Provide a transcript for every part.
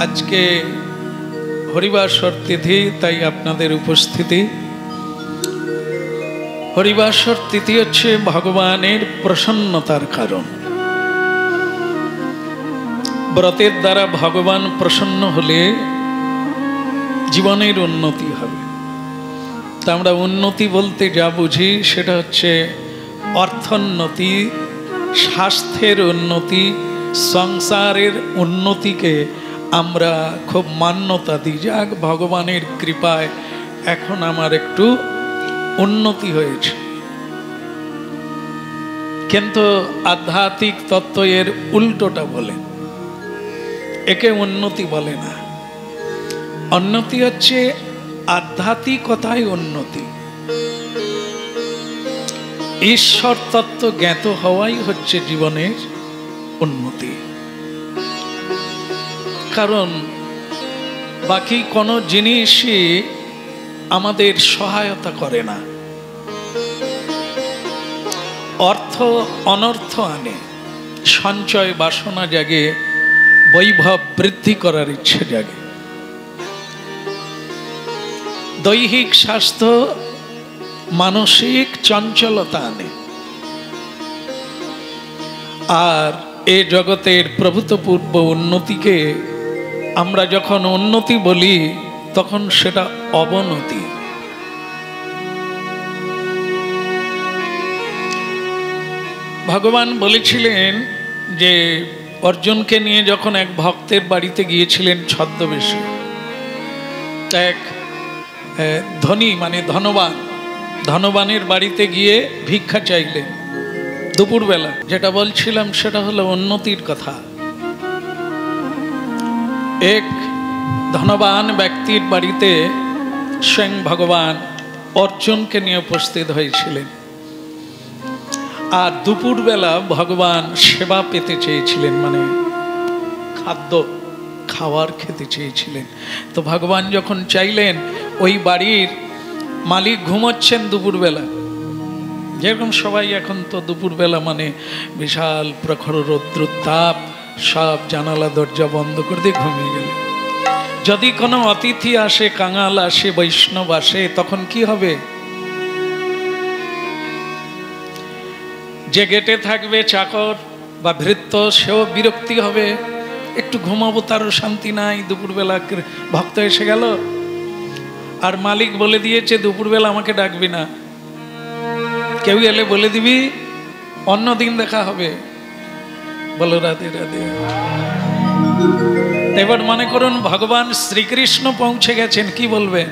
আজকে হরিবাসর তিথি, তাই আপনাদের উপস্থিতি। হরিবাসর তিথি হচ্ছে ভগবানের প্রসন্নতার কারণ। ব্রতের দ্বারা ভগবান প্রসন্ন হলে জীবনের উন্নতি হবে। তা আমরা উন্নতি বলতে যা বুঝি সেটা হচ্ছে অর্থোন্নতি, স্বাস্থ্যের উন্নতি, সংসারের উন্নতিকে আমরা খুব মান্যতা দিই। যাক, ভগবানের কৃপায় এখন আমার একটু উন্নতি হয়েছে। কিন্তু আধ্যাত্মিক তত্ত্ব এর উল্টোটা বলে, একে উন্নতি বলে না। উন্নতি হচ্ছে আধ্যাত্মিকতায় উন্নতি। ঈশ্বর তত্ত্ব জ্ঞাত হওয়াই হচ্ছে জীবনের উন্নতি। কারণ বাকি কোনো জিনিসই আমাদের সহায়তা করে না। অর্থ অনর্থ আনে, সঞ্চয় বাসনা জাগে, বৈভব বৃদ্ধি করার ইচ্ছে জাগে। দৈহিক স্বাস্থ্য মানসিক চঞ্চলতা আনে। আর এ জগতের প্রভূতপূর্ব উন্নতিকে আমরা যখন উন্নতি বলি তখন সেটা অবনতি। ভগবান বলেছিলেন যে অর্জুনকে নিয়ে যখন এক ভক্তের বাড়িতে গিয়েছিলেন ছদ্মবেশে, এক ধনী মানে ধনবানের বাড়িতে গিয়ে ভিক্ষা চাইলেন দুপুরবেলা। যেটা বলছিলাম সেটা হলো উন্নতির কথা। এক ধনবান ব্যক্তির বাড়িতে স্বয়ং ভগবান অর্জুনকে নিয়ে উপস্থিত হয়েছিলেন। আর দুপুরবেলা ভগবান সেবা পেতে চেয়েছিলেন, মানে খাওয়ার খেতে চেয়েছিলেন। তো ভগবান যখন চাইলেন, ওই বাড়ির মালিক ঘুমোচ্ছেন দুপুরবেলা। যেরকম সবাই এখন তো দুপুরবেলা মানে বিশাল প্রখর রৌদ্রতাপ, সব জানালা দরজা বন্ধ করে দিয়ে ঘুমিয়ে গেল। যদি কোনো অতিথি আসে, কাঙাল আসে, বৈষ্ণব আসে, তখন কি হবে? যে গেটে থাকবে চাকর বা ভৃত্য, সেও বিরক্তি হবে। একটু ঘুমাবো, তারও শান্তি নাই। দুপুরবেলা ভক্ত এসে গেল, আর মালিক বলে দিয়েছে দুপুরবেলা আমাকে ডাকবি না, কেউ এলে বলে দিবি অন্য দিন দেখা হবে। বলো রাধে রাধে। এবার মনে করুন ভগবান শ্রীকৃষ্ণ পৌঁছে গেছেন, কি বলবে?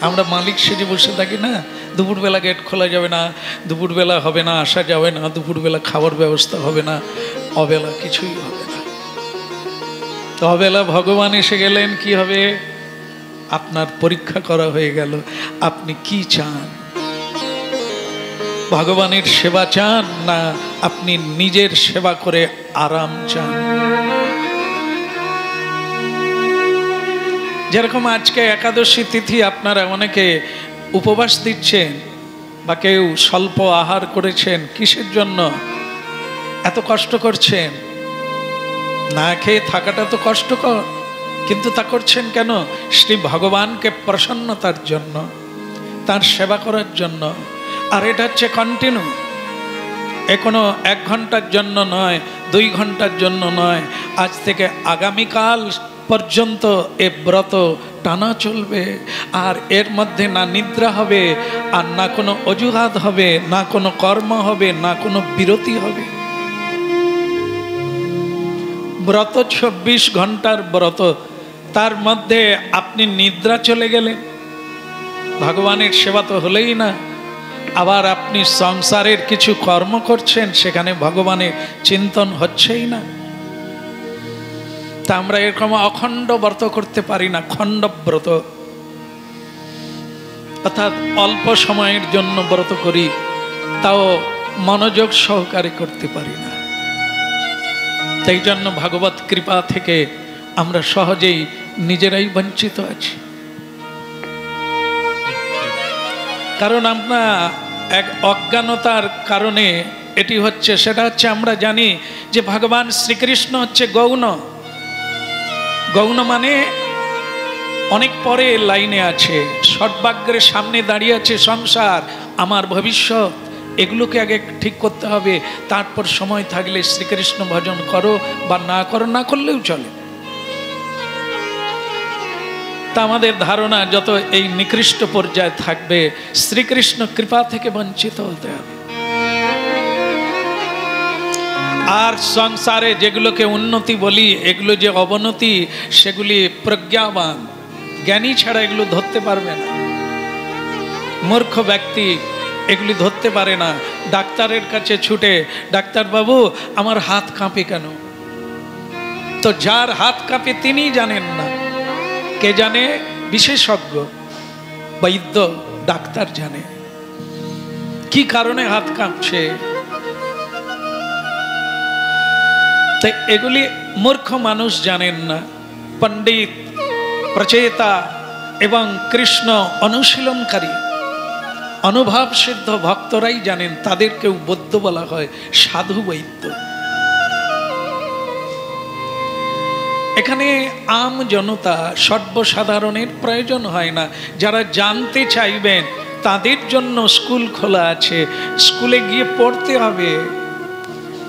আমরা মালিক সেজে বসে থাকি না, দুপুরবেলা গেট খোলা যাবে না, দুপুরবেলা হবে না, আসা যাবে না, দুপুরবেলা খাবার ব্যবস্থা হবে না, অবেলা কিছুই হবে না। তো অবেলা ভগবান এসে গেলেন, কি হবে? আপনার পরীক্ষা করা হয়ে গেল, আপনি কি চান? ভগবানের সেবা চান না আপনি নিজের সেবা করে আরাম চান? যেরকম আজকে একাদশী তিথি, আপনারা অনেকে উপবাস দিচ্ছেন বা কেউ স্বল্প আহার করেছেন। কিসের জন্য এত কষ্ট করছেন? না খেয়ে থাকাটা তো কষ্টকর, কিন্তু তা করছেন কেন? শ্রী ভগবানকে প্রসন্নতার জন্য, তার সেবা করার জন্য। আর এটা হচ্ছে কন্টিনিউ, এ কোনো 1 ঘন্টার জন্য নয়, 2 ঘন্টার জন্য নয়, আজ থেকে আগামীকাল পর্যন্ত এ ব্রত টানা চলবে। আর এর মধ্যে না নিদ্রা হবে, আর না কোনো অজুহাত হবে, না কোনো কর্ম হবে, না কোনো বিরতি হবে। ব্রত 24 ঘন্টার ব্রত, তার মধ্যে আপনি নিদ্রা চলে গেলেন, ভগবানের সেবা তো হলেই না। আবার আপনি সংসারের কিছু কর্ম করছেন, সেখানে ভগবানের চিন্তন হচ্ছেই না। তা আমরা এরকম অখণ্ড ব্রত করতে পারি না। খণ্ড ব্রত অর্থাৎ অল্প সময়ের জন্য ব্রত করি, তাও মনোযোগ সহকারে করতে পারি না। তাই জন্য ভগবত কৃপা থেকে আমরা সহজেই নিজেরাই বঞ্চিত আছি। কারণ আমরা এক অজ্ঞানতার কারণে এটি হচ্ছে, সেটা হচ্ছে আমরা জানি যে ভগবান শ্রীকৃষ্ণ হচ্ছে গৌণ। গৌণ মানে অনেক পরে লাইনে আছে, সর্বাগ্রের সামনে দাঁড়িয়ে আছে সংসার, আমার ভবিষ্যৎ, এগুলোকে আগে ঠিক করতে হবে, তারপর সময় থাকলে শ্রীকৃষ্ণ ভজন করো বা না করো, না করলেও চলে। তা আমাদের ধারণা যত এই নিকৃষ্ট পর্যায়ে থাকবে শ্রীকৃষ্ণ কৃপা থেকে বঞ্চিত হতে হবে। আর সংসারে যেগুলোকে উন্নতি বলি, এগুলো যে অবনতি, সেগুলি প্রজ্ঞাবান জ্ঞানী ছাড়া এগুলো ধরতে পারবে না। মূর্খ ব্যক্তি এগুলি ধরতে পারে না। ডাক্তারের কাছে ছুটে, ডাক্তারবাবু আমার হাত কাঁপে কেন? তো যার হাত কাঁপে তিনি জানেন না, কে জানে? বিশেষজ্ঞ বৈদ্য ডাক্তার জানে কি কারণে হাত কাঁপছে। তাই এগুলি মূর্খ মানুষ জানেন না। পণ্ডিত, প্রচেতা এবং কৃষ্ণ অনুশীলনকারী অনুভব সিদ্ধ ভক্তরাই জানেন, তাদেরকেও বৌদ্ধ বলা হয়, সাধু বৈদ্য। এখানে আম জনতা, সর্বসাধারণের প্রয়োজন হয় না। যারা জানতে চাইবেন তাদের জন্য স্কুল খোলা আছে, স্কুলে গিয়ে পড়তে হবে।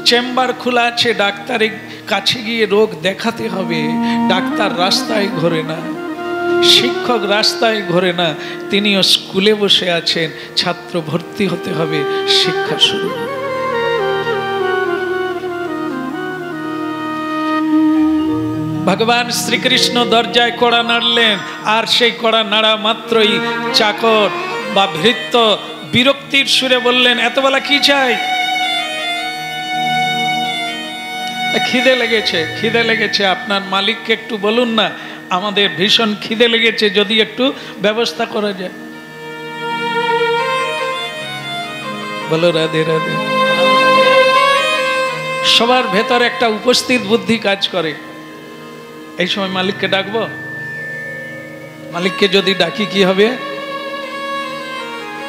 চেম্বার খোলা আছে, ডাক্তারের কাছে গিয়ে রোগ দেখাতে হবে। ডাক্তার রাস্তায় ঘোরে না, শিক্ষক রাস্তায় ঘোরে না, তিনিও স্কুলে বসে আছেন। ছাত্র ভর্তি হতে হবে, শিক্ষা শুরু। ভগবান শ্রীকৃষ্ণ দরজায় কড়া নাড়লেন, আর সেই কড়া নাড়া মাত্রই চাকর বা ভৃত্য বিরক্তির সুরে বললেন, এত বেলা কি চাই? খিদে লেগেছে, খিদে লেগেছে, আপনার মালিককে একটু বলুন না, আমাদের ভীষণ খিদে লেগেছে, যদি একটু ব্যবস্থা করা যায়। বলো রাধে রাধে। সবার ভেতরে একটা উপস্থিত বুদ্ধি কাজ করে। এই সময় মালিককে ডাকবো? মালিককে যদি ডাকি কি হবে?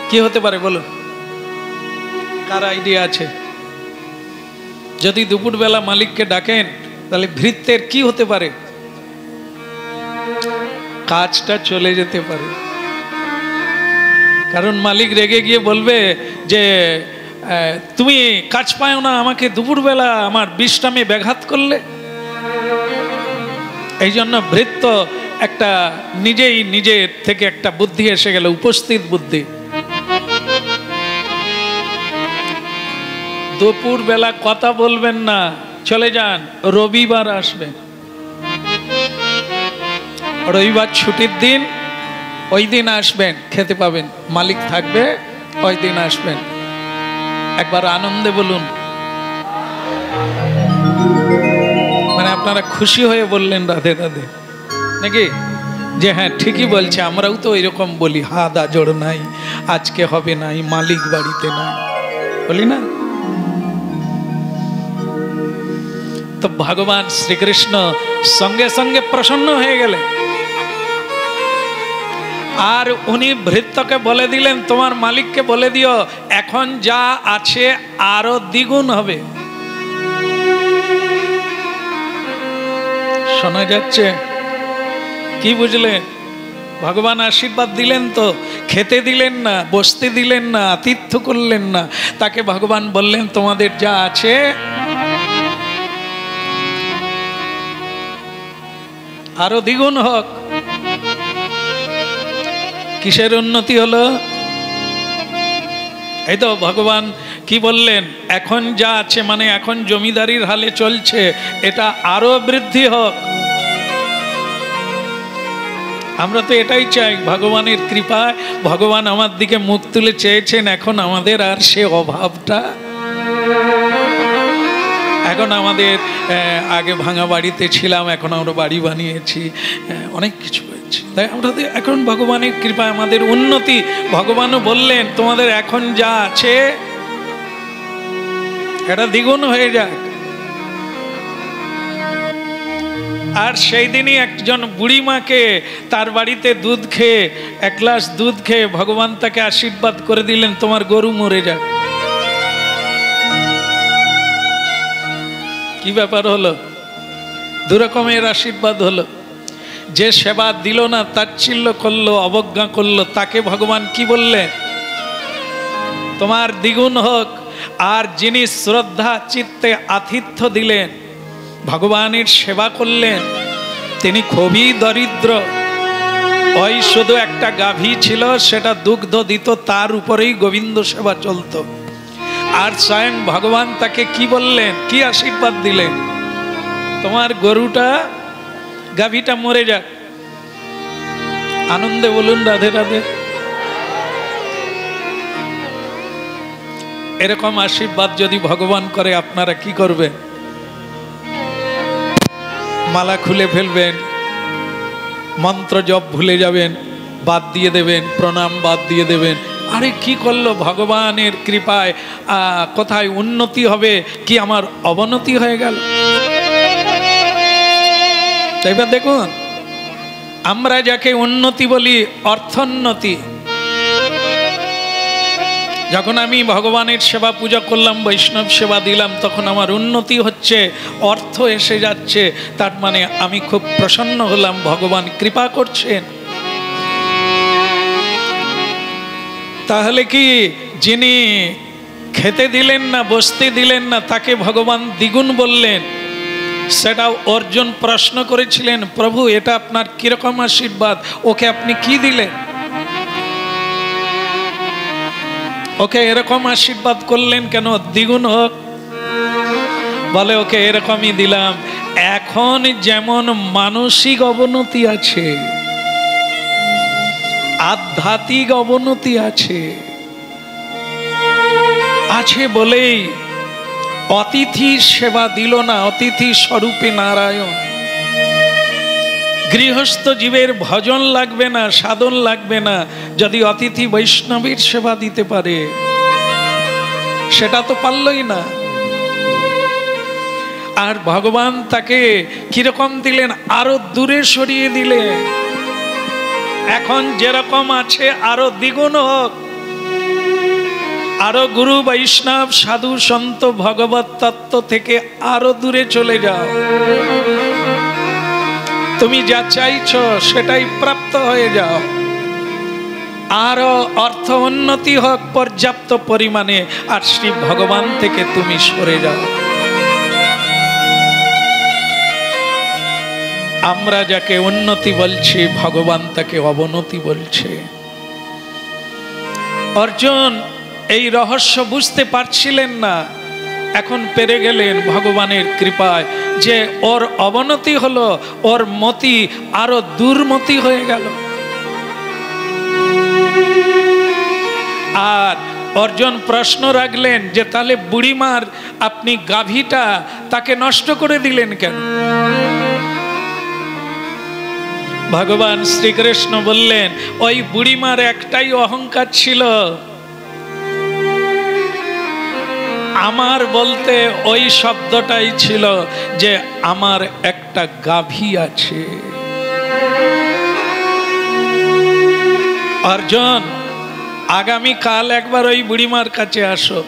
কি হতে পারে বলুন? কার আইডিয়া আছে? যদি দুপুরবেলা মালিককে ডাকেন তাহলে ভৃত্যের কি হতে পারে? কাজটা চলে যেতে পারে। কারণ মালিক রেগে গিয়ে বলবে যে তুমি কাজ পাও না, আমাকে দুপুরবেলা আমার বিশ্রামে ব্যাঘাত করলে। এই জন্য ভৃত্য একটা নিজেই নিজের থেকে একটা বুদ্ধি এসে গেল, উপস্থিত বুদ্ধি। দুপুর বেলা কথা বলবেন না, চলে যান, রবিবার আসবেন। রবিবার ছুটির দিন, ওই দিন আসবেন, খেতে পাবেন, মালিক থাকবে, ওই দিন আসবেন। একবার আনন্দে বলুন, মানে আপনারা খুশি হয়ে বললেন রাধে রাধে, নাকি? যে হ্যাঁ ঠিকই বলছে, আমরাও তো এরকম বলি, হাত আজড় নাই, আজকে হবে নাই, মালিক বাড়িতে নাই, বলি না? তো ভগবান শ্রীকৃষ্ণ সঙ্গে সঙ্গে প্রসন্ন হয়ে গেলেন, আর উনি ভৃত্যকে বলে দিলেন, তোমার মালিককে বলে দিও এখন যা আছে আরো দ্বিগুণ হবে। শোনা যাচ্ছে? কি বুঝলেন? ভগবান আশীর্বাদ দিলেন তো, খেতে দিলেন না, বসতে দিলেন না, আতিথ্য করলেন না, তাকে ভগবান বললেন তোমাদের যা আছে আরো দ্বিগুণ হোক। কিসের উন্নতি হলো? এই তো ভগবান কি বললেন, এখন যা আছে, মানে এখন জমিদারির হালে চলছে, এটা আরো বৃদ্ধি হোক। আমরা তো এটাই চাই, ভগবানের কৃপায় ভগবান আমার দিকে মুখ তুলে চেয়েছেন, এখন আমাদের আর সে অভাবটা। এখন আমাদের আগে ভাঙা বাড়িতে ছিলাম, এখন আমরা বাড়ি বানিয়েছি, অনেক কিছু হয়েছে। তাই আমরা এখন ভগবানের কৃপায় আমাদের উন্নতি। ভগবানও বললেন তোমাদের এখন যা আছে এটা দ্বিগুণ হয়ে যাক। আর সেই দিনই একজন বুড়িমাকে তার বাড়িতে দুধ খেয়ে, এক গ্লাস দুধ খেয়ে ভগবান তাকে আশীর্বাদ করে দিলেন তোমার গরু মরে যাক। কি ব্যাপার হলো? দু রকমের আশীর্বাদ হলো। যে সেবা দিল না, তাচ্ছিল্য করলো, অবজ্ঞা করলো, তাকে ভগবান কি বললেন? তোমার দ্বিগুণ হোক। আর যিনি শ্রদ্ধা চিত্তে আতিথ্য দিলেন, ভগবানের সেবা করলেন, তিনি খুবই দরিদ্র। ওই শুধু একটা গাভী ছিল, সেটা দুগ্ধ দিত, তার উপরেই গোবিন্দ সেবা চলত। আর স্বয়ং ভগবান তাকে কি বললেন, কি আশীর্বাদ দিলেন? তোমার গরুটা, গাভীটা মরে যাক। আনন্দে বলুন রাধে রাধে। এরকম আশীর্বাদ যদি ভগবান করে, আপনারা কি করবেন? মালা খুলে ফেলবেন, মন্ত্র জপ ভুলে যাবেন, বাদ দিয়ে দেবেন, প্রণাম বাদ দিয়ে দেবেন। আরে কি করলো? ভগবানের কৃপায় কোথায় উন্নতি হবে, কি আমার অবনতি হয়ে গেল? এবার দেখুন, আমরা যাকে উন্নতি বলি, অর্থোন্নতি। যখন আমি ভগবানের সেবা পূজা করলাম, বৈষ্ণব সেবা দিলাম, তখন আমার উন্নতি হচ্ছে, অর্থ এসে যাচ্ছে, তার মানে আমি খুব প্রসন্ন হলাম, ভগবান কৃপা করছেন। তাহলে কি যিনি খেতে দিলেন না, বসতে দিলেন না, তাকে ভগবান দ্বিগুণ বললেন? সেটাও অর্জুন প্রশ্ন করেছিলেন, প্রভু এটা আপনার কিরকম আশীর্বাদ, ওকে আপনি কি দিলেন? ওকে এরকম আশীর্বাদ করলেন কেন, দ্বিগুণ হোক? বলে ওকে এরকমই দিলাম, এখন যেমন মানসিক অবনতি আছে, আধ্যাত্মিক অবনতি আছে, আছে বলেই অতিথি সেবা দিল না। অতিথি স্বরূপে নারায়ণ। গৃহস্থ জীবের ভজন লাগবে না, সাধন লাগবে না, যদি অতিথি বৈষ্ণবীর সেবা দিতে পারে। সেটা তো পারলই না। আর ভগবান তাকে কিরকম দিলেন? আরো দূরে সরিয়ে দিলেন। এখন যেরকম আছে আরো দ্বিগুণ হোক, আরো গুরু বৈষ্ণব সাধু সন্ত ভগবত তত্ত্ব থেকে আরো দূরে চলে যাও। তুমি যা চাইছো সেটাই প্রাপ্ত হয়ে যাও। আরো অর্থ উন্নতি হোক পর্যাপ্ত পরিমাণে, আর শ্রী ভগবান থেকে তুমি সরে যাও। আমরা যাকে উন্নতি বলছি, ভগবান তাকে অবনতি বলছে। অর্জুন এই রহস্য বুঝতে পারছিলেন না, এখন পেরে গেলেন ভগবানের কৃপায়, যে ওর অবনতি হলো, ওর মতি আরো দুর্মতি হয়ে গেল। আর অর্জুন প্রশ্ন রাখলেন যে তাহলে বুড়িমার আপনি গাভীটা তাকে নষ্ট করে দিলেন কেন? ভগবান শ্রীকৃষ্ণ বললেন, ওই বুড়িমার একটাই অহংকার ছিল, আমার বলতে ওই শব্দটাই ছিল যে আমার একটা গাভী আছে। অর্জুন, আগামীকাল একবার ওই বুড়িমার কাছে আসো,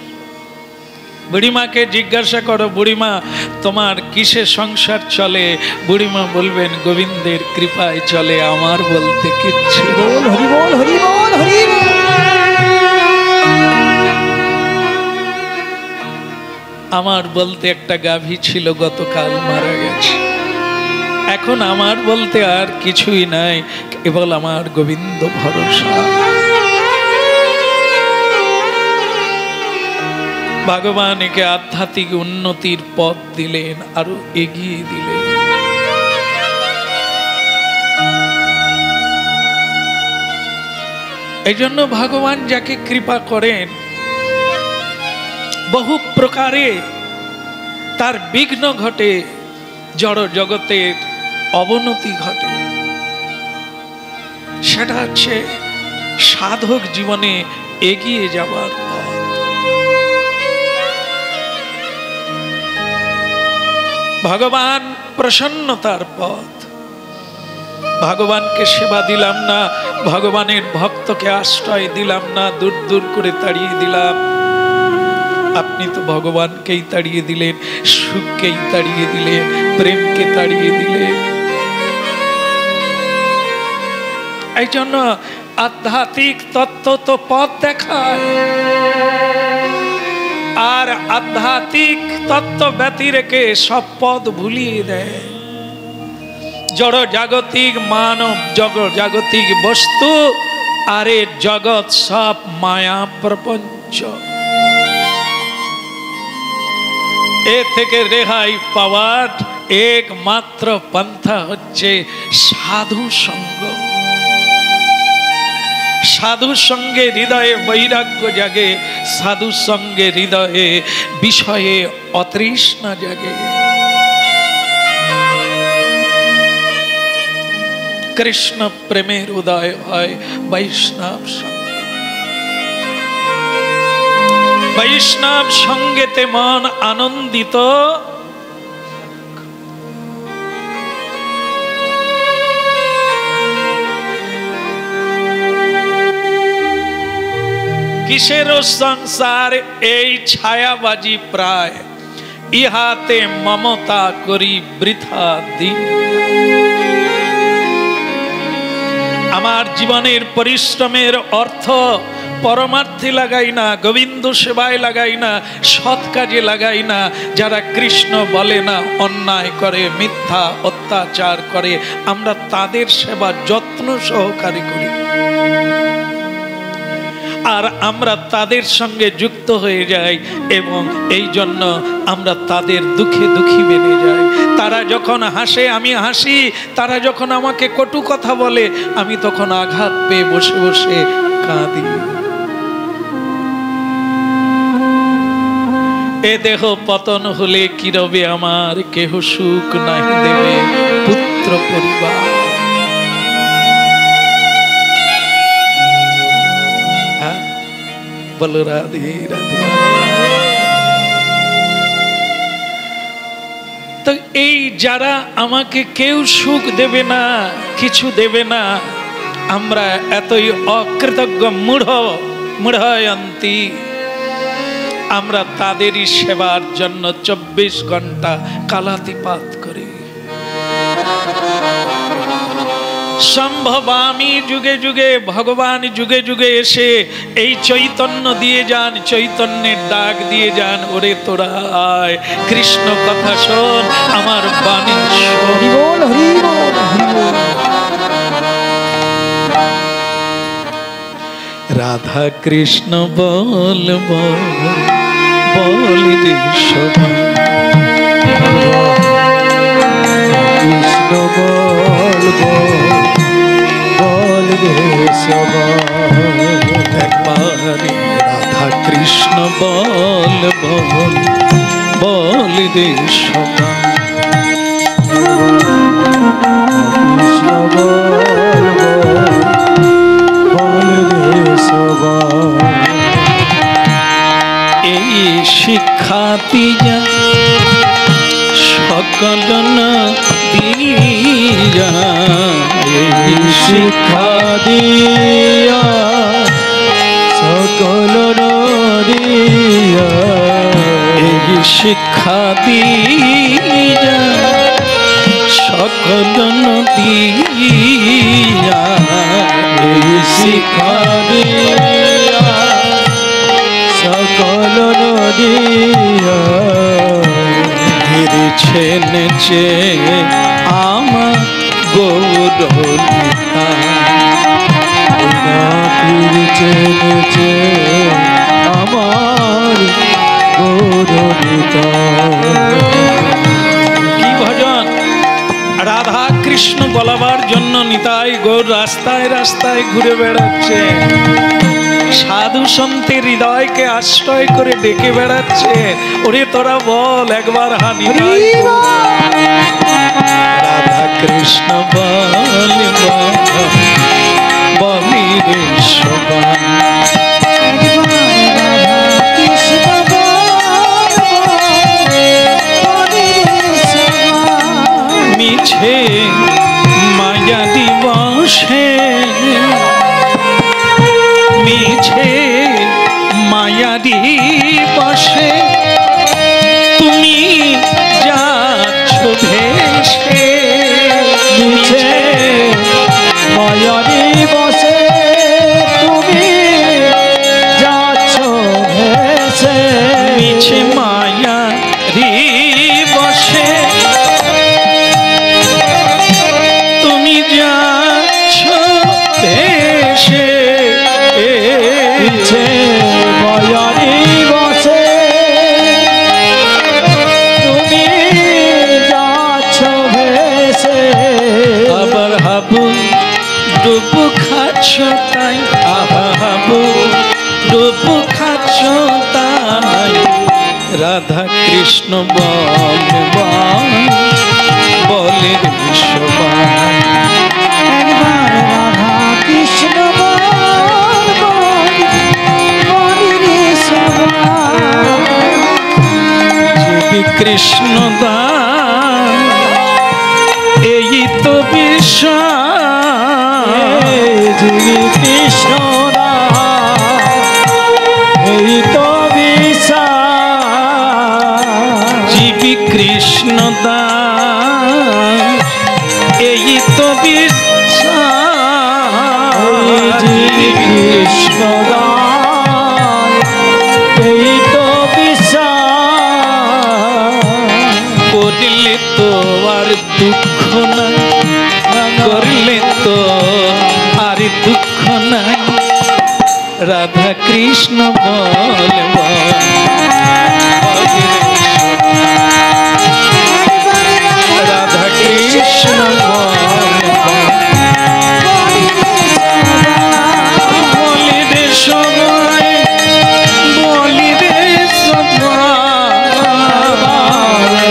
বুড়িমাকে জিজ্ঞাসা করো, বুড়িমা তোমার কিসে সংসার চলে? বুড়িমা বলবেন গোবিন্দের কৃপায় চলে, আমার বলতে কিচ্ছু। হরি বল, হরি বল, হরি বল। আমার বলতে একটা গাভী ছিল, গতকাল মারা গেছে। এখন আমার বলতে আর কিছুই নাই, কেবল আমার গোবিন্দ ভরসা। ভগবান একে আধ্যাত্মিক উন্নতির পথ দিলেন, আরো এগিয়ে দিলেন। এই জন্য ভগবান যাকে কৃপা করেন, বহু প্রকারে তার বিঘ্ন ঘটে, জড় জগতের অবনতি ঘটে। সেটা হচ্ছে সাধক জীবনে এগিয়ে যাবার পথ। ভগবান প্রসন্নতার পথ। ভগবানকে সেবা দিলাম না, ভগবানের ভক্তকে আশ্রয় দিলাম না, দূর দূর করে তাড়িয়ে দিলাম, আপনি তো ভগবানকেই তাড়িয়ে দিলেন, সুখকেই তাড়িয়ে দিলেন, প্রেমকে তাড়িয়ে দিলেন। এই জন্য আধ্যাত্মিক তত্ত্ব তো পথ দেখায়, আর আধ্যাত্মিক তত্ত্ব ব্যতিরেকে সব পথ ভুলিয়ে দেয়। জড় জাগতিক মানব জাগতিক বস্তু আর এ জগৎ সব মায়া প্রপঞ্চ। এ থেকে রেহাই পাওয়ার একমাত্র পন্থা হচ্ছে সাধু সঙ্গ। সাধু সঙ্গে হৃদয়ে বৈরাগ্য জাগে, সাধু সঙ্গে হৃদয়ে বিষয়ে অতৃষ্ণা জাগে। কৃষ্ণ প্রেমের উদয় হয় বৈষ্ণব সঙ্গে। বৈষ্ণব সঙ্গেতে মন আনন্দিত, কিসের সংসার এই ছায়াবাজি প্রায়, ইহাতে মমতা করি বৃথা দিন। আমার জীবনের পরিশ্রমের অর্থ পরমার্থে লাগাই না, গোবিন্দ সেবায় লাগাই না, সৎ কাজে লাগাই না। যারা কৃষ্ণ বলে না, অন্যায় করে, মিথ্যা অত্যাচার করে, আমরা তাদের সেবা যত্ন সহকারে করি। আর আমরা তাদের সঙ্গে যুক্ত হয়ে যাই এবং এই জন্য আমরা তাদের দুঃখে দুঃখী বেড়ে যাই। তারা যখন হাসে আমি হাসি, তারা যখন আমাকে কটু কথা বলে আমি তখন আঘাত পেয়ে বসে বসে কাঁদি। এ দেহ পতন হলে কি রবে আমার, কেহ সুখ নাহি দেবে পুত্র পরিবার। বলো রাধে রাধে। তো এই যারা আমাকে কেউ সুখ দেবে না, কিছু দেবে না, আমরা এতই অকৃতজ্ঞ মূঢ়য়ন্তী, আমরা তাদেরই সেবার জন্য 24 ঘন্টা কালাতিপাত করি। সম্ভবামি যুগে যুগে, ভগবান যুগে যুগে এসে এই চৈতন্য দিয়ে যান, চৈতন্যের ডাক দিয়ে যান, ওরে তোরা আয়, কৃষ্ণ কথা শোন, আমার বাণী শোন। রাধা কৃষ্ণ বল বল বল রে সবাই, কৃষ্ণ বল বল বল রে সবাই। একবারে রাধা কৃষ্ণ বল বল বল রে সবাই, কৃষ্ণ বল বল বল রে সবাই। এই শিক্ষা দিয়া সকল দিয়া, এই শিক্ষা দিয়া সকল দিয়া, এই শিক্ষা দিয়া সকল দিয়া, এই শিক্ষা দিয়া সকল দিয়া। ফিরছে নেচে আমার গৌরলিতা, ফিরছে নেচে আমার গৌরলিতা। কি ভজন! রাধা কৃষ্ণ বলাবার জন্য নিতাই গৌর রাস্তায় রাস্তায় ঘুরে বেড়াচ্ছে, সাধু সন্তের হৃদয়কে আশ্রয় করে ডেকে বেড়াচ্ছে, ওরে তোরা বল একবার হানি। রাধা কৃষ্ণ বল বলি রে সবাই, মিছে মায়া দিবসে, মিছে মায়া দিবসে তুমি যাচ্ছ ভেসে, মিছে মায়া দিবসে তুমি যাচ্ছ ভেসে, মিছে মায়া দিবসে তুমি যাচ্ছ ভেসে, মিছে মায়া দিবসে তুমি যাচ্ছ ভেসে, আবার হাবু ডুবু খাচ্ছ তাই, আহা হাবু ডুবু খাচ্ছ তাই, রাধা কৃষ্ণ বলে বলে সবাই, একবার রাধা কৃষ্ণ জীবী কৃষ্ণ দান এই তো বিষয়, জীবী কৃষ্ণ এই তো জীবী কৃষ্ণ দান এই তো বিষয়, জীবী কৃষ্ণ এই তো করলে তো আর দুঃখ নাই, করলে তো আর দুঃখ নাই, রাধা কৃষ্ণ বল রাধা কৃষ্ণ বলি রে সবাই, বলি রে সবাই,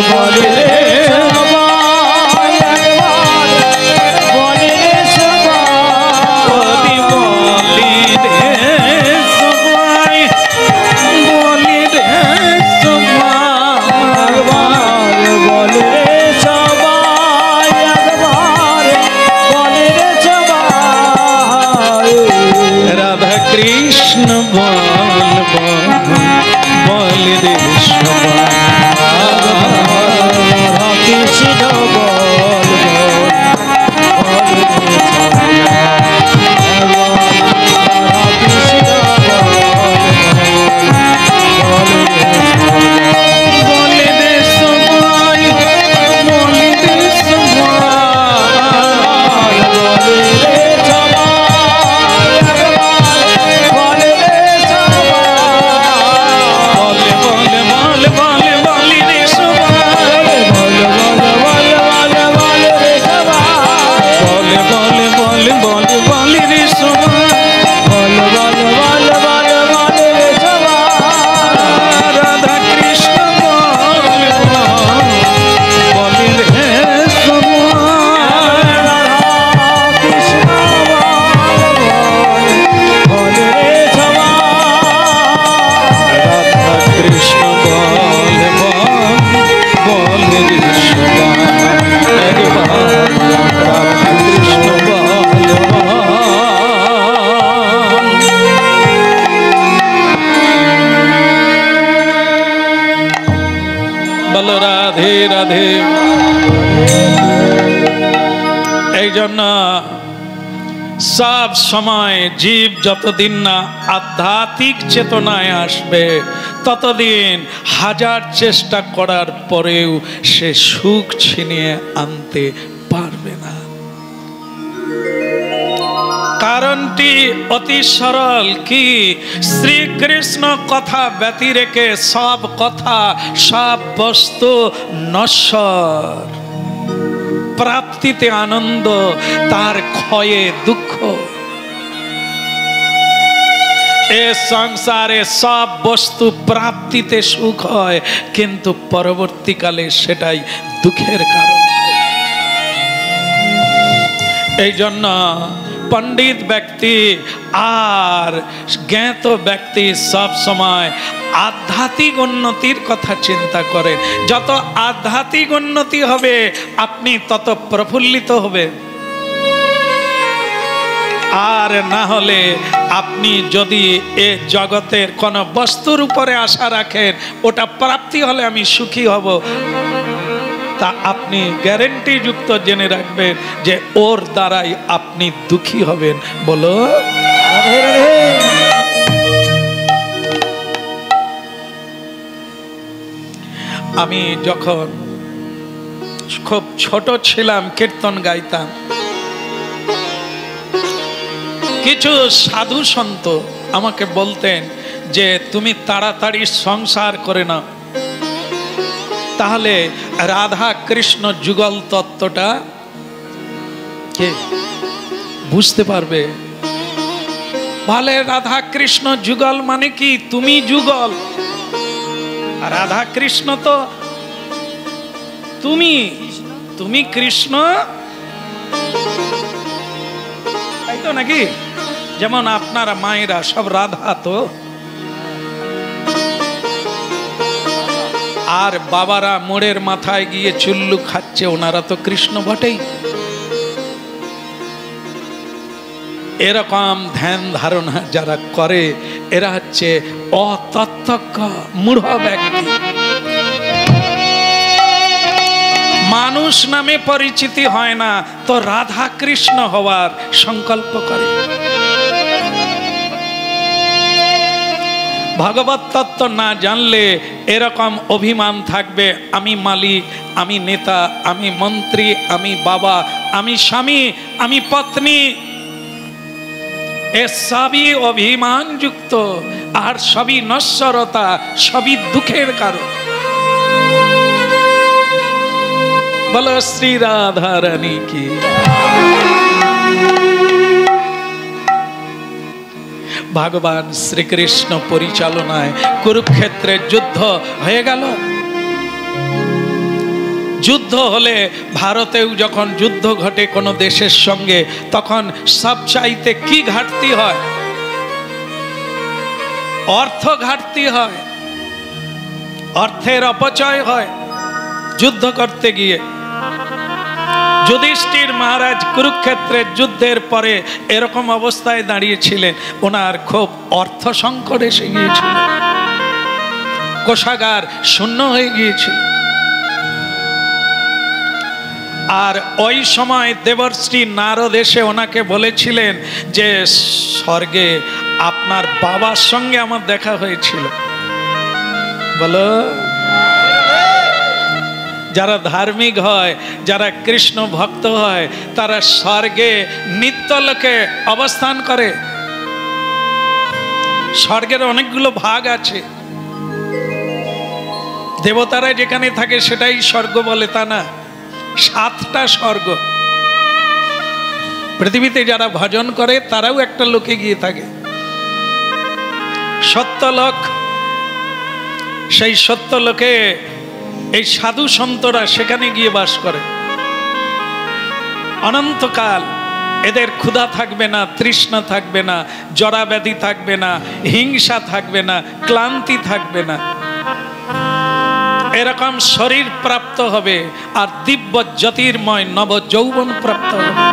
বলে রে সবাই, একবার বলে রে সবাই, বলি রে সবাই, বলি রে সবাই, বলে রে সবাই, একবার বলে রে সবাই, রাধা কৃষ্ণ বল বল রে সবাই, রাধা কৃষ্ণ বল বল রে সবাই, রাধা কৃষ্ণ বল বলে রে সবাই, বলি রে সবাই, বলে রে সবাই, বলে রে সবাই, বলে বলে বলে বলি রে সবাই, বলে রে সবাই, বলে বলে বলে বলে বলি রে সবাই, বলে রে সবাই, রাধা কৃষ্ণ বল বলি রে সবাই, কৃষ্ণ বলে রে সবাই, রাধা কৃষ্ণ বল বল রে সবাই, একবার রাধা কৃষ্ণ বল বল রাধে রাধে। এই জন্য সব সময় জীব যতদিন না আধ্যাত্মিক চেতনায় আসবে ততদিন হাজার চেষ্টা করার পরেও সে সুখ ছিনিয়ে আনতে পারবে না। কারণটি অতি সরল, কি শ্রীকৃষ্ণ কথা ব্যতি রেখে সব কথা সব বস্তু নশ্বর, প্রাপ্তিতে আনন্দ, তার ক্ষয়ে দুঃখ। এ সংসারে সব বস্তু প্রাপ্তিতে সুখ হয়, কিন্তু পরবর্তীকালে সেটাই দুঃখের কারণ। এই জন্য পণ্ডিত ব্যক্তি আর জ্ঞাত ব্যক্তি সব সময় আধ্যাত্মিক উন্নতির কথা চিন্তা করেন। যত আধ্যাত্মিক উন্নতি হবে আপনি তত প্রফুল্লিত হবে। আর না হলে আপনি যদি এ জগতের কোন বস্তুর উপরে আশা রাখেন, ওটা প্রাপ্তি হলে আমি সুখী হব, তা আপনি গ্যারেন্টি যুক্ত জেনে রাখবেন যে ওর দ্বারাই আপনি দুঃখী হবেন। বলো আমি যখন খুব ছোট ছিলাম কীর্তন গাইতাম, কিছু সাধু সন্ত আমাকে বলতেন যে তুমি তাড়াতাড়ি সংসার করে নাও, তাহলে রাধা কৃষ্ণ যুগল তত্ত্বটা কে বুঝতে পারবে। বলে রাধা কৃষ্ণ যুগল মানে কি? তুমি যুগল, রাধা কৃষ্ণ তো তুমি, তুমি কৃষ্ণ, তাই তো নাকি? যেমন আপনারা মায়েরা সব রাধা তো, আর বাবারা মোড়ের মাথায় গিয়ে চুল্লু খাচ্ছে, ওনারা তো কৃষ্ণ বটেই। এরকম ধ্যান ধারণা যারা করে এরা হচ্ছে অতত্ত্বজ্ঞ মূঢ় ব্যক্তি। মানুষ নামে পরিচিতি হয় না তো রাধা কৃষ্ণ হওয়ার সংকল্প করে। ভগবত তত্ত্ব না জানলে এরকম অভিমান থাকবে, আমি মালিক, আমি নেতা, আমি মন্ত্রী, আমি বাবা, আমি স্বামী, আমি পত্নী। এ সবই অভিমান যুক্ত, আর সবই নশ্বরতা, সবই দুঃখের কারণ। বলো শ্রী রাধা রানী কি। ভগবান শ্রীকৃষ্ণ পরিচালনায় কুরুক্ষেত্রে যুদ্ধ হয়ে গেল। যুদ্ধ হলে ভারতেও যখন যুদ্ধ ঘটে কোনো দেশের সঙ্গে, তখন সবচাইতে কি ঘাটতি হয়? অর্থ ঘাটতি হয়, অর্থের অপচয় হয় যুদ্ধ করতে গিয়ে। যুধিষ্ঠির মহারাজ কুরুক্ষেত্রের যুদ্ধের পরে এরকম অবস্থায় দাঁড়িয়েছিলেন, ওনার খুব অর্থ সংকট এসে গিয়েছিল, কোষাগার শূন্য হয়ে গিয়েছিল। আর ওই সময় দেবর্ষি নারদ এসে ওনাকে বলেছিলেন যে স্বর্গে আপনার বাবার সঙ্গে আমার দেখা হয়েছিল। বলো, যারা ধার্মিক হয়, যারা কৃষ্ণ ভক্ত হয়, তারা স্বর্গে নিত্যলোকে অবস্থান করে। স্বর্গের অনেকগুলো ভাগ আছে, দেবতারা যেখানে থাকে সেটাই স্বর্গ বলে তা না, 7টা স্বর্গ। পৃথিবীতে যারা ভজন করে তারাও একটা লোকে গিয়ে থাকে, সত্যলোক। সেই সত্যলোকে এই সাধু সন্তরা সেখানে গিয়ে বাস করে অনন্তকাল। এদের ক্ষুধা থাকবে না, তৃষ্ণা থাকবে না, জরাব্যাধি থাকবে না, হিংসা থাকবে না, ক্লান্তি থাকবে না। এরকম শরীর প্রাপ্ত হবে আর দিব্য জ্যোতির্ময় নব যৌবন প্রাপ্ত হবে।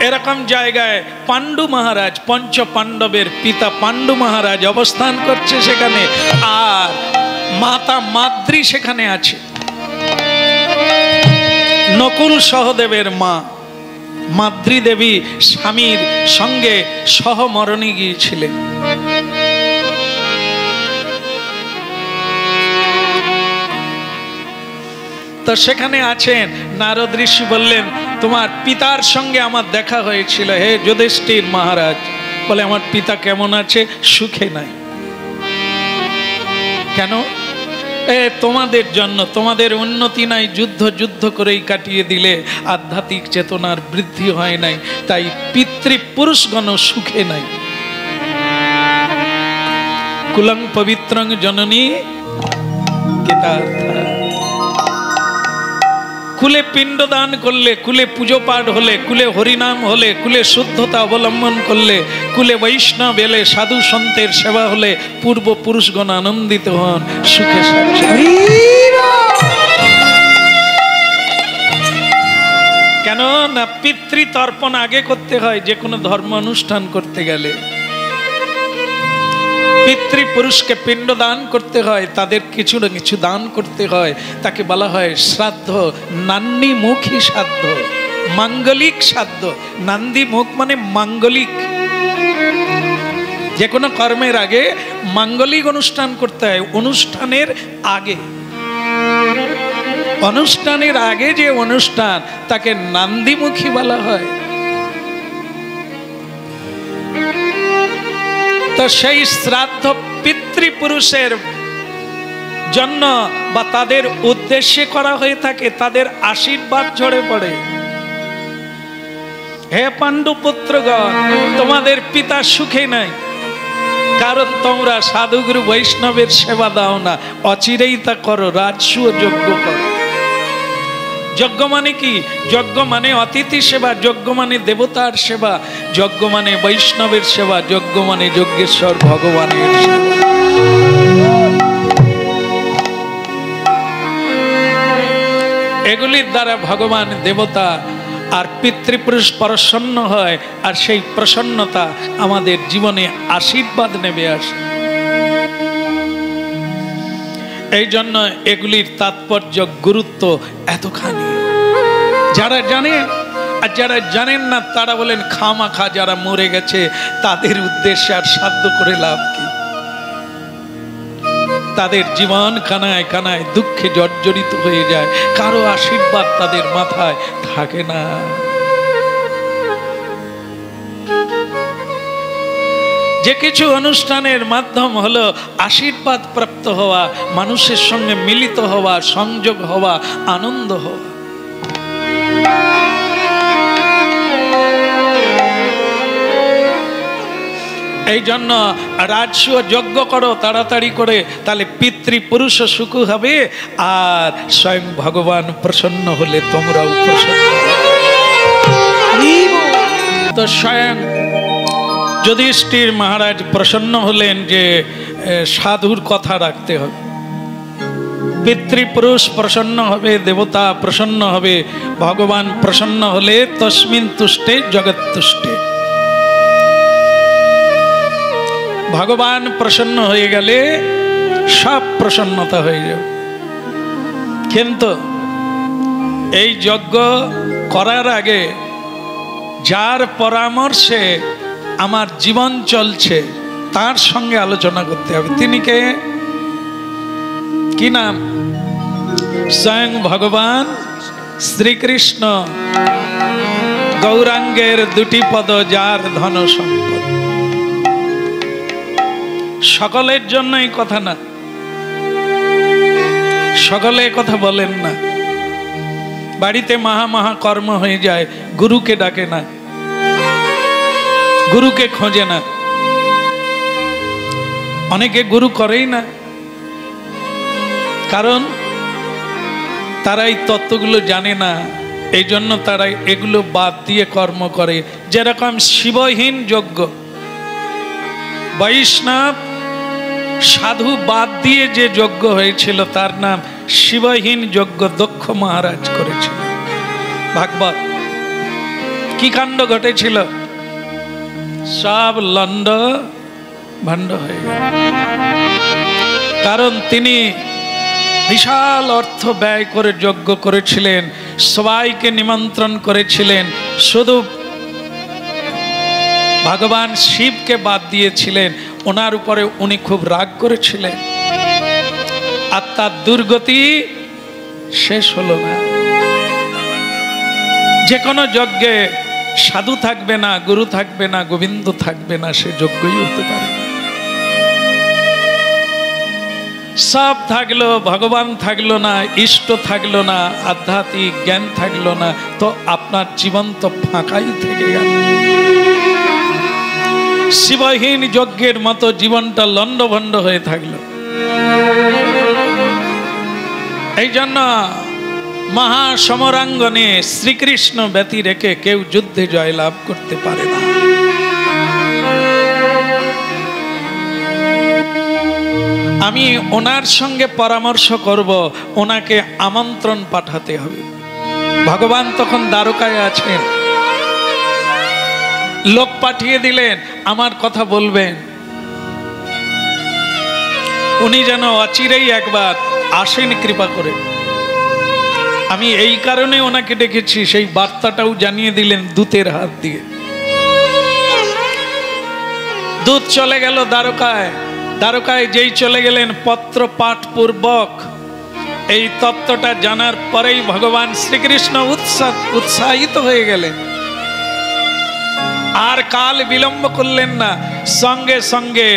এরকম জায়গায় পাণ্ডু মহারাজ, পঞ্চ পাণ্ডবের পিতা পাণ্ডু মহারাজ অবস্থান করছে সেখানে, আর মাতা মাদ্রী সেখানে আছে। নকুল সহদেবের মা মাদ্রী দেবী স্বামীর সঙ্গে সহমরণে গিয়েছিলেন। তো সেখানে আছেন, নারদ ঋষি বললেন তোমার পিতার সঙ্গে আমার দেখা হয়েছিল হে যুধিষ্ঠির মহারাজ। বলে আমার পিতা কেমন আছে? সুখে নাই। কেন? তোমাদের জন্য, তোমাদের উন্নতি নাই, যুদ্ধ যুদ্ধ করেই কাটিয়ে দিলে, আধ্যাত্মিক চেতনার বৃদ্ধি হয় নাই, তাই পিতৃপুরুষগণ সুখে নাই। কুলং পবিত্রং জননী কৃতার্থা। কুলে পিণ্ডদান করলে, কুলে পুজো পাঠ হলে, কুলে হরিনাম হলে, কুলে শুদ্ধতা অবলম্বন করলে, কুলে বৈষ্ণব এলে, সাধু সন্তের সেবা হলে পূর্বপুরুষগণ আনন্দিত হন, সুখে শান্তি। কেন না পিতৃতর্পণ আগে করতে হয় যে কোনো ধর্ম অনুষ্ঠান করতে গেলে। পিতৃপুরুষকে পিণ্ড দান করতে হয়, তাদের কিছু না কিছু দান করতে হয়, তাকে বলা হয় শ্রাদ্ধ। নান্দীমুখী শ্রাদ্ধ, মাঙ্গলিক শ্রাদ্ধ। নান্দীমুখ মানে মাঙ্গলিক। যে কোনো কর্মের আগে মাঙ্গলিক অনুষ্ঠান করতে হয়। অনুষ্ঠানের আগে, অনুষ্ঠানের আগে যে অনুষ্ঠান তাকে নান্দীমুখী বলা হয়। তো সেই শ্রাদ্ধ পিতৃপুরুষের জন্য বা তাদের উদ্দেশ্যে করা হয়ে থাকে, তাদের আশীর্বাদ ঝরে পড়ে। হে পাণ্ডু পুত্রগণ, তোমাদের পিতা সুখে নাই, কারণ তোমরা সাধুগুরু বৈষ্ণবের সেবা দাও না। অচিরেই তা করো, রাজসূয় যজ্ঞ করো। যজ্ঞ মানে কি? যজ্ঞ মানে অতিথি সেবা, যজ্ঞ মানে দেবতার সেবা, যজ্ঞ মানে বৈষ্ণবের সেবা, যজ্ঞ মানে যজ্ঞেশ্বর ভগবানের সেবা। এগুলির দ্বারা ভগবান, দেবতা আর পিতৃপুরুষ প্রসন্ন হয়, আর সেই প্রসন্নতা আমাদের জীবনে আশীর্বাদ নেমে আসে। এই জন্য এগুলির তাৎপর্য, গুরুত্ব এতখানি। যারা জানেন আর যারা জানেন না তারা বলেন খামাখা যারা মরে গেছে তাদের উদ্দেশ্যে আর সাধ্য করে লাভ কি? তাদের জীবন কানায় কানায় দুঃখে জর্জরিত হয়ে যায়, কারো আশীর্বাদ তাদের মাথায় থাকে না। যে কিছু অনুষ্ঠানের মাধ্যম হলো আশীর্বাদ প্রাপ্ত হওয়া, মানুষের সঙ্গে মিলিত হওয়া, সংযোগ হওয়া, আনন্দ হওয়া। এই জন্য রাজসূয় যজ্ঞ করো তাড়াতাড়ি করে, তাহলে পিতৃপুরুষ সুখ হবে, আর স্বয়ং ভগবান প্রসন্ন হলে তোমরাও প্রসন্ন হবে। তো স্বয়ং যুধিষ্ঠির মহারাজ প্রসন্ন হলেন যে সাধুর কথা রাখতে হবে। পিতৃপুরুষ প্রসন্ন হবে, দেবতা প্রসন্ন হবে, ভগবান প্রসন্ন হলে তস্মিন তুষ্টে জগৎ তুষ্টে। ভগবান প্রসন্ন হয়ে গেলে সব প্রসন্নতা হয়ে যাবে। কিন্তু এই যজ্ঞ করার আগে যার পরামর্শে আমার জীবন চলছে তার সঙ্গে আলোচনা করতে হবে। তিনি কে? কি নাম? স্বয়ং ভগবান শ্রীকৃষ্ণ। গৌরাঙ্গের দুটি পদ যার ধন সম্পদ। সকলের জন্য এই কথা না, সকলে কথা বলেন না। বাড়িতে মহা মহা কর্ম হয়ে যায়, গুরুকে ডাকে না, গুরুকে খোঁজে না, অনেকে গুরু করেই না, কারণ তারা এই তত্ত্বগুলো জানে না। এই জন্য তারা এগুলো বাদ দিয়ে কর্ম করে। যেরকম শিবহীন যজ্ঞ, বৈষ্ণব সাধু বাদ দিয়ে যে যজ্ঞ হয়েছিল তার নাম শিবহীন যজ্ঞ, দক্ষ মহারাজ করেছিল। ভাগবত কি কাণ্ড ঘটেছিল? সব লন্ড ভণ্ড হয়ে গেল। কারণ তিনি বিশাল অর্থ ব্যয় করে যজ্ঞ করেছিলেন, সবাইকে নিমন্ত্রণ করেছিলেন, শুধু ভগবান শিবকে বাদ দিয়েছিলেন। ওনার উপরে উনি খুব রাগ করেছিলেন, আর তার দুর্গতি শেষ হলো না। যে কোনো যজ্ঞে সাধু থাকবে না, গুরু থাকবে না, গোবিন্দ থাকবে না, সে যজ্ঞই হতে পারে না। সব থাকলো, ভগবান থাকলো না, ইষ্ট থাকলো না, আধ্যাত্মিক জ্ঞান থাকলো না, তো আপনার জীবন তো ফাঁকাই থেকে গেল। শিবহীন যজ্ঞের মতো জীবনটা লন্ডভন্ড হয়ে থাকলো। এই জন্য মহাসমরাঙ্গনে শ্রীকৃষ্ণ ব্যতি রেখে কেউ যুদ্ধে জয়লাভ করতে পারে না। আমি ওনার সঙ্গে পরামর্শ করব, ওনাকে আমন্ত্রণ পাঠাতে হবে। ভগবান তখন দ্বারকায় আছেন, লোক পাঠিয়ে দিলেন আমার কথা বলবেন। উনি যেন অচিরেই একবার আসেন কৃপা করে। আমি এই কারণে ওনাকে ডেকেছি, সেই বার্তাটাও জানিয়ে দিলেন দূতের হাত দিয়ে। দূত চলে গেল দ্বারকায়। দ্বারকায় যেই চলে গেলেন পত্র পাঠ পূর্বক এই তত্ত্বটা জানার পরেই ভগবান শ্রীকৃষ্ণ উৎসাহিত হয়ে গেলেন। আর কাল বিলম্ব করলেন না, সঙ্গে সঙ্গে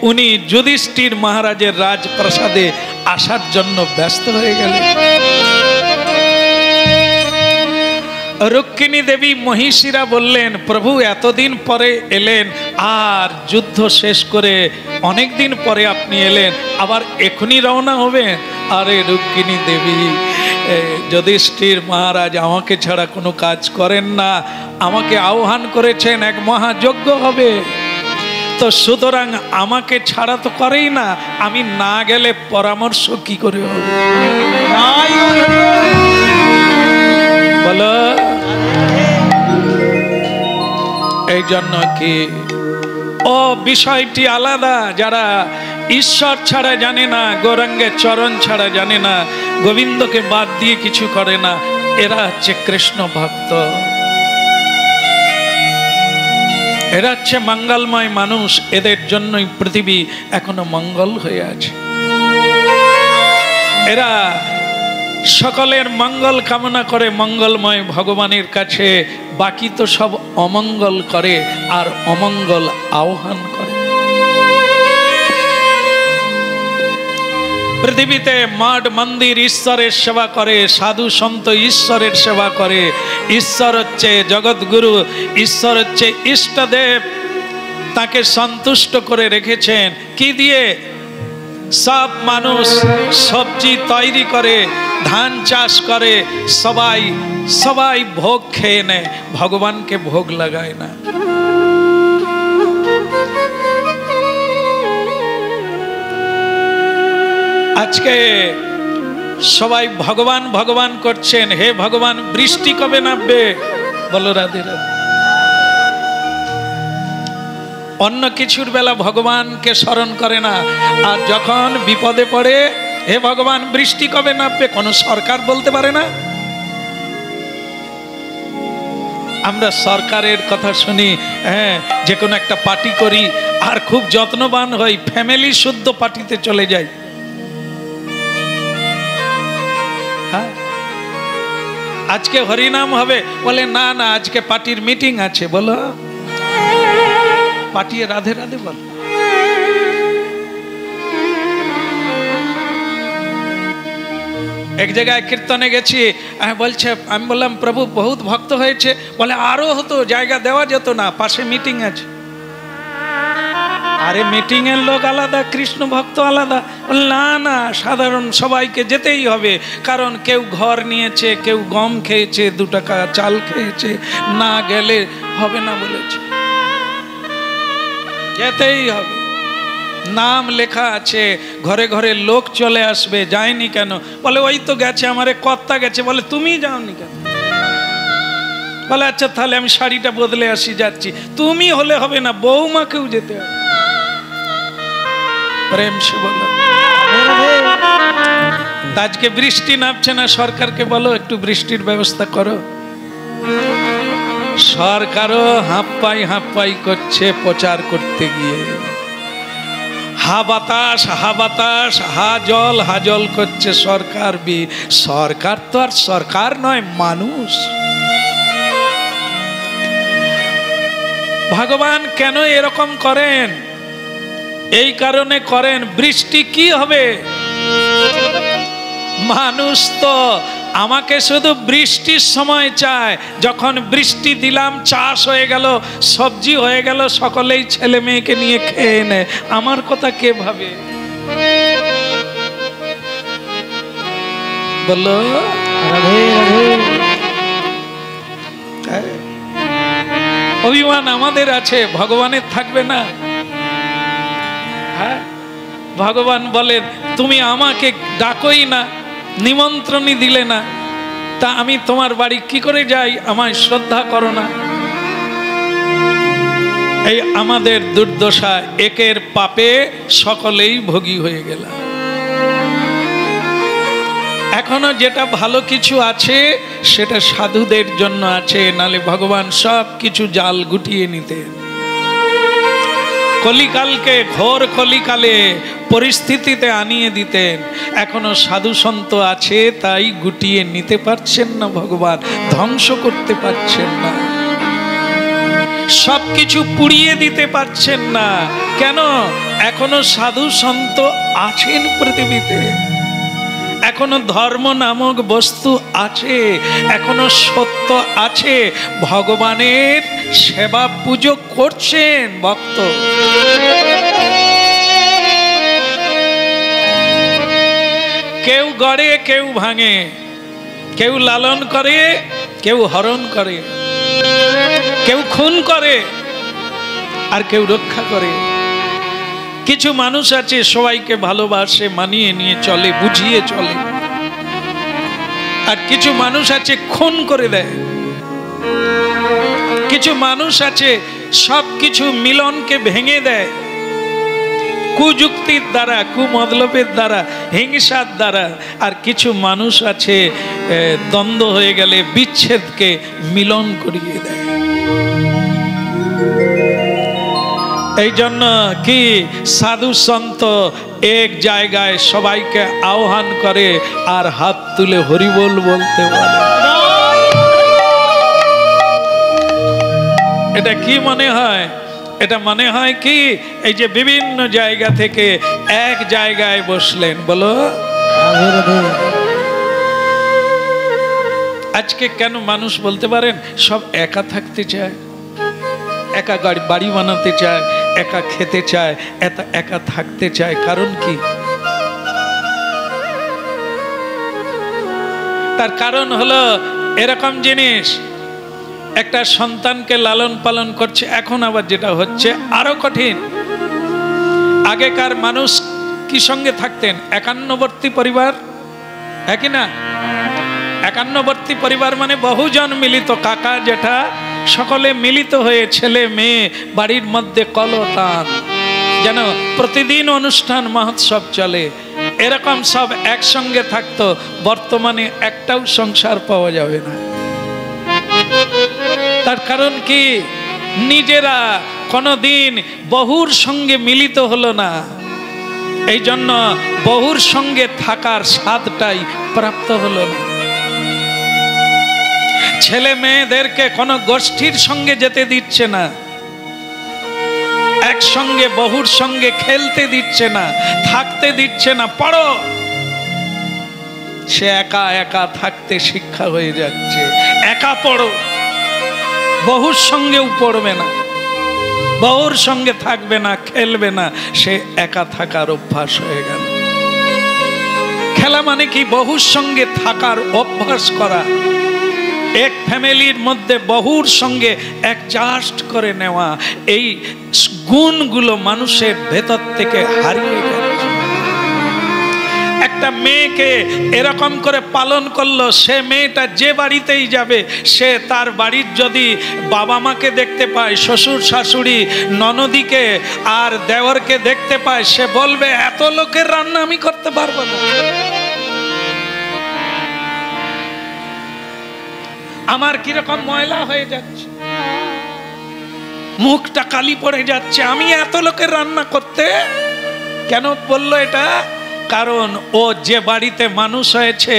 উনি যুধিষ্ঠির মহারাজের রাজপ্রাসাদে আসার জন্য ব্যস্ত হয়ে গেলেন। রুক্মিণী দেবী মহিষীরা বললেন, প্রভু এতদিন পরে এলেন, আর যুদ্ধ শেষ করে অনেক দিন পরে আপনি এলেন, আবার এখনই রওনা হবেন? আরে রুক্মিণী দেবী, যুধিষ্ঠির মহারাজ আমাকে ছাড়া কোনো কাজ করেন না, আমাকে আহ্বান করেছেন, এক মহাযজ্ঞ হবে, তো সুতরাং আমাকে ছাড়া তো করেই না, আমি না গেলে পরামর্শ কি করে হবে? বলো। এই জন্য কি ও বিষয়টি আলাদা। যারা ঈশ্বর ছাড়া জানে না, গৌরাঙ্গের চরণ ছাড়া জানে না, গোবিন্দকে বাদ দিয়ে কিছু করে না, এরা হচ্ছে কৃষ্ণ ভক্ত, এরা হচ্ছে মঙ্গলময় মানুষ। এদের জন্যই পৃথিবী এখনো মঙ্গল হয়ে আছে। এরা সকলের মঙ্গল কামনা করে মঙ্গলময় ভগবানের কাছে, বাকি তো সব অমঙ্গল করে আর অমঙ্গল আহ্বান করে। পৃথিবীতে মঠ মন্দির ঈশ্বরের সেবা করে, সাধু সন্ত ঈশ্বরের সেবা করে। ঈশ্বর হচ্ছে জগৎগুরু, ঈশ্বর হচ্ছে ইষ্টদেব, তাকে সন্তুষ্ট করে রেখেছেন কি দিয়ে? সব মানুষ সবজি তৈরি করে, ধান চাষ করে, সবাই সবাই ভোগ খেয়ে নেয়, ভগবানকে ভোগ লাগায় না। আজকে সবাই ভগবান ভগবান করছেন, হে ভগবান বৃষ্টি কবে নামবে? বলো রাধে রাধে। অন্য কিছুর বেলা ভগবানকে স্মরণ করে না, আর যখন বিপদে পড়ে, হে ভগবান বৃষ্টি কবে নামবে? কোনো সরকার বলতে পারে না। আমরা সরকারের কথা শুনি, হ্যাঁ, যে কোনো একটা পার্টি করি আর খুব যত্নবান হই, ফ্যামিলি শুদ্ধ পার্টিতে চলে যাই। হ্যাঁ, আজকে হরিনাম হবে, বলে না না আজকে পার্টির মিটিং আছে। বলো, পাঠিয়ে রাধে রাধে বল। এক জায়গায় কীর্তনে গেছি, বলছে, আমি বললাম প্রভু বহুত ভক্ত হয়েছে, বলে আরো হতো, জায়গা দেওয়া যেত না, পাশে মিটিং আছে। আরে মিটিং এর লোক আলাদা, কৃষ্ণ ভক্ত আলাদা। না না, সাধারণ সবাইকে যেতেই হবে, কারণ কেউ ঘর নিয়েছে, কেউ গম খেয়েছে, 2 টাকা চাল খেয়েছে, না গেলে হবে না বলেছে, যেতেই হবে। নাম লেখা আছে, ঘরে ঘরে লোক চলে আসবে, যায়নি কেন? বলে ওই তো গেছে, আমারে কর্তা গেছে। বলে তুমি যাওনি কেন? বলে আচ্ছা তাহলে আমি শাড়িটা বদলে আসি, যাচ্ছি। তুমি হলে হবে না, বৌমাকেও যেতে হবে। প্রেম সে বলো। আজকে বৃষ্টি নামছে না, সরকারকে বলো একটু বৃষ্টির ব্যবস্থা করো। সরকারও হাঁপাই করছে প্রচার করতে গিয়ে, হা বাতাস হা বাতাস, হা জল করছে। সরকার তো আর সরকার নয়, মানুষ। ভগবান কেন এরকম করেন? এই কারণে করেন, বৃষ্টি কি হবে? মানুষ তো আমাকে শুধু বৃষ্টির সময় চায়, যখন বৃষ্টি দিলাম, চাষ হয়ে গেল, সবজি হয়ে গেল, সকলেই ছেলে মেয়েকে নিয়ে খেয়ে নেয়, আমার কথা কে ভাবে? বলো অভিমান আমাদের আছে, ভগবানের থাকবে না? হ্যাঁ, ভগবান বলেন তুমি আমাকে ডাকোই না, নিমন্ত্রণই দিলে না, তা আমি তোমার বাড়ি কি করে যাই, আমায় শ্রদ্ধা করো না। এই আমাদের দুর্দশা, একের পাপে সকলেই ভোগী হয়ে গেলাম। এখনো যেটা ভালো কিছু আছে সেটা সাধুদের জন্য আছে, নালে ভগবান সব কিছু জাল গুটিয়ে নিতেন। কলিকালকে, ঘোর কলিকালে পরিস্থিতিতে আনিয়ে দিতেন। এখনো সাধু সন্ত আছে, তাই গুটিয়ে নিতে পারছেন না ভগবান, ধ্বংস করতে পারছেন না, সবকিছু পুড়িয়ে দিতে পারছেন না। কেন? এখনো সাধু সন্ত আছেন পৃথিবীতে, এখনো ধর্ম নামক বস্তু আছে, এখনো সত্য আছে, ভগবানের সেবা পুজো করছেন ভক্ত। কেউ গড়ে, কেউ ভাঙে, কেউ লালন করে, কেউ হরণ করে, কেউ খুন করে, আর কেউ রক্ষা করে। কিছু মানুষ আছে সবাইকে ভালোবাসে, মানিয়ে নিয়ে চলে, বুঝিয়ে চলে। আর কিছু মানুষ আছে খুন করে দেয়। কিছু মানুষ আছে সবকিছু মিলনকে ভেঙে দেয়, কুযুক্তির দ্বারা, কুমতলবের দ্বারা, হিংসার দ্বারা। আর কিছু মানুষ আছে দ্বন্দ্ব হয়ে গেলে বিচ্ছেদকে মিলন করিয়ে দেয়। এই জন্য কি সাধু সন্ত এক জায়গায় সবাইকে আহ্বান করে আর হাত তুলে হরিবোল বলতে বলে। এটা কি মনে হয়? এটা মনে হয় কি এই যে বিভিন্ন জায়গা থেকে এক জায়গায় বসলেন, বলো আজকে কেন মানুষ বলতে পারেন সব একা থাকতে চায়, একা বাড়ি বানাতে চায়, একা খেতে চায়, একা থাকতে চায়? কারণ কি? তার কারণ হলো এরকম জিনিস, একটা সন্তানকে লালন পালন করছে। এখন আবার যেটা হচ্ছে আরো কঠিন। আগেকার মানুষ কি সঙ্গে থাকতেন? একান্নবর্তী পরিবার, একই না? একান্নবর্তী পরিবার মানে বহুজন মিলিত, কাকা জেঠা সকলে মিলিত হয়ে, ছেলে মেয়ে, বাড়ির মধ্যে কলতান, যেন প্রতিদিন অনুষ্ঠান মহোৎসব চলে। এরকম সব একসঙ্গে থাকতো। বর্তমানে একটাও সংসার পাওয়া যাবে না। তার কারণ কি? নিজেরা কোনোদিন বহুর সঙ্গে মিলিত হলো না, এই জন্য বহুর সঙ্গে থাকার স্বাদটাই প্রাপ্ত হলো না। ছেলে মেয়েদেরকে কোনো গোষ্ঠীর সঙ্গে যেতে দিচ্ছে না, একসঙ্গে বহুর সঙ্গে খেলতে দিচ্ছে না, থাকতে দিচ্ছে না। পড়ো, সে একা একা থাকতে শিক্ষা হয়ে যাচ্ছে। একা পড়ো, বহুর সঙ্গেও পড়বে না, বহুর সঙ্গে থাকবে না, খেলবে না, সে একা থাকার অভ্যাস হয়ে গেল। খেলা মানে কি? বহুর সঙ্গে থাকার অভ্যাস করা, এক ফ্যামিলির মধ্যে বহুর সঙ্গে অ্যাডজাস্ট করে নেওয়া। এই গুণগুলো মানুষের ভেতর থেকে হারিয়ে যাচ্ছে। একটা মেয়েকে এরকম করে পালন করলো, সে মেয়েটা যে বাড়িতেই যাবে, সে তার বাড়ির যদি বাবা মাকে দেখতে পায়, শ্বশুর শাশুড়ি ননদিকে আর দেওরকে দেখতে পায়, সে বলবে এত লোকের রান্না আমি করতে পারবো না, আমার কিরকম ময়লা হয়ে যাচ্ছে, মুখটা কালি পড়ে যাচ্ছে, আমি এত লোকের রান্না করতে। কেন বললো এটা? কারণ ও যে বাড়িতে মানুষ হয়েছে,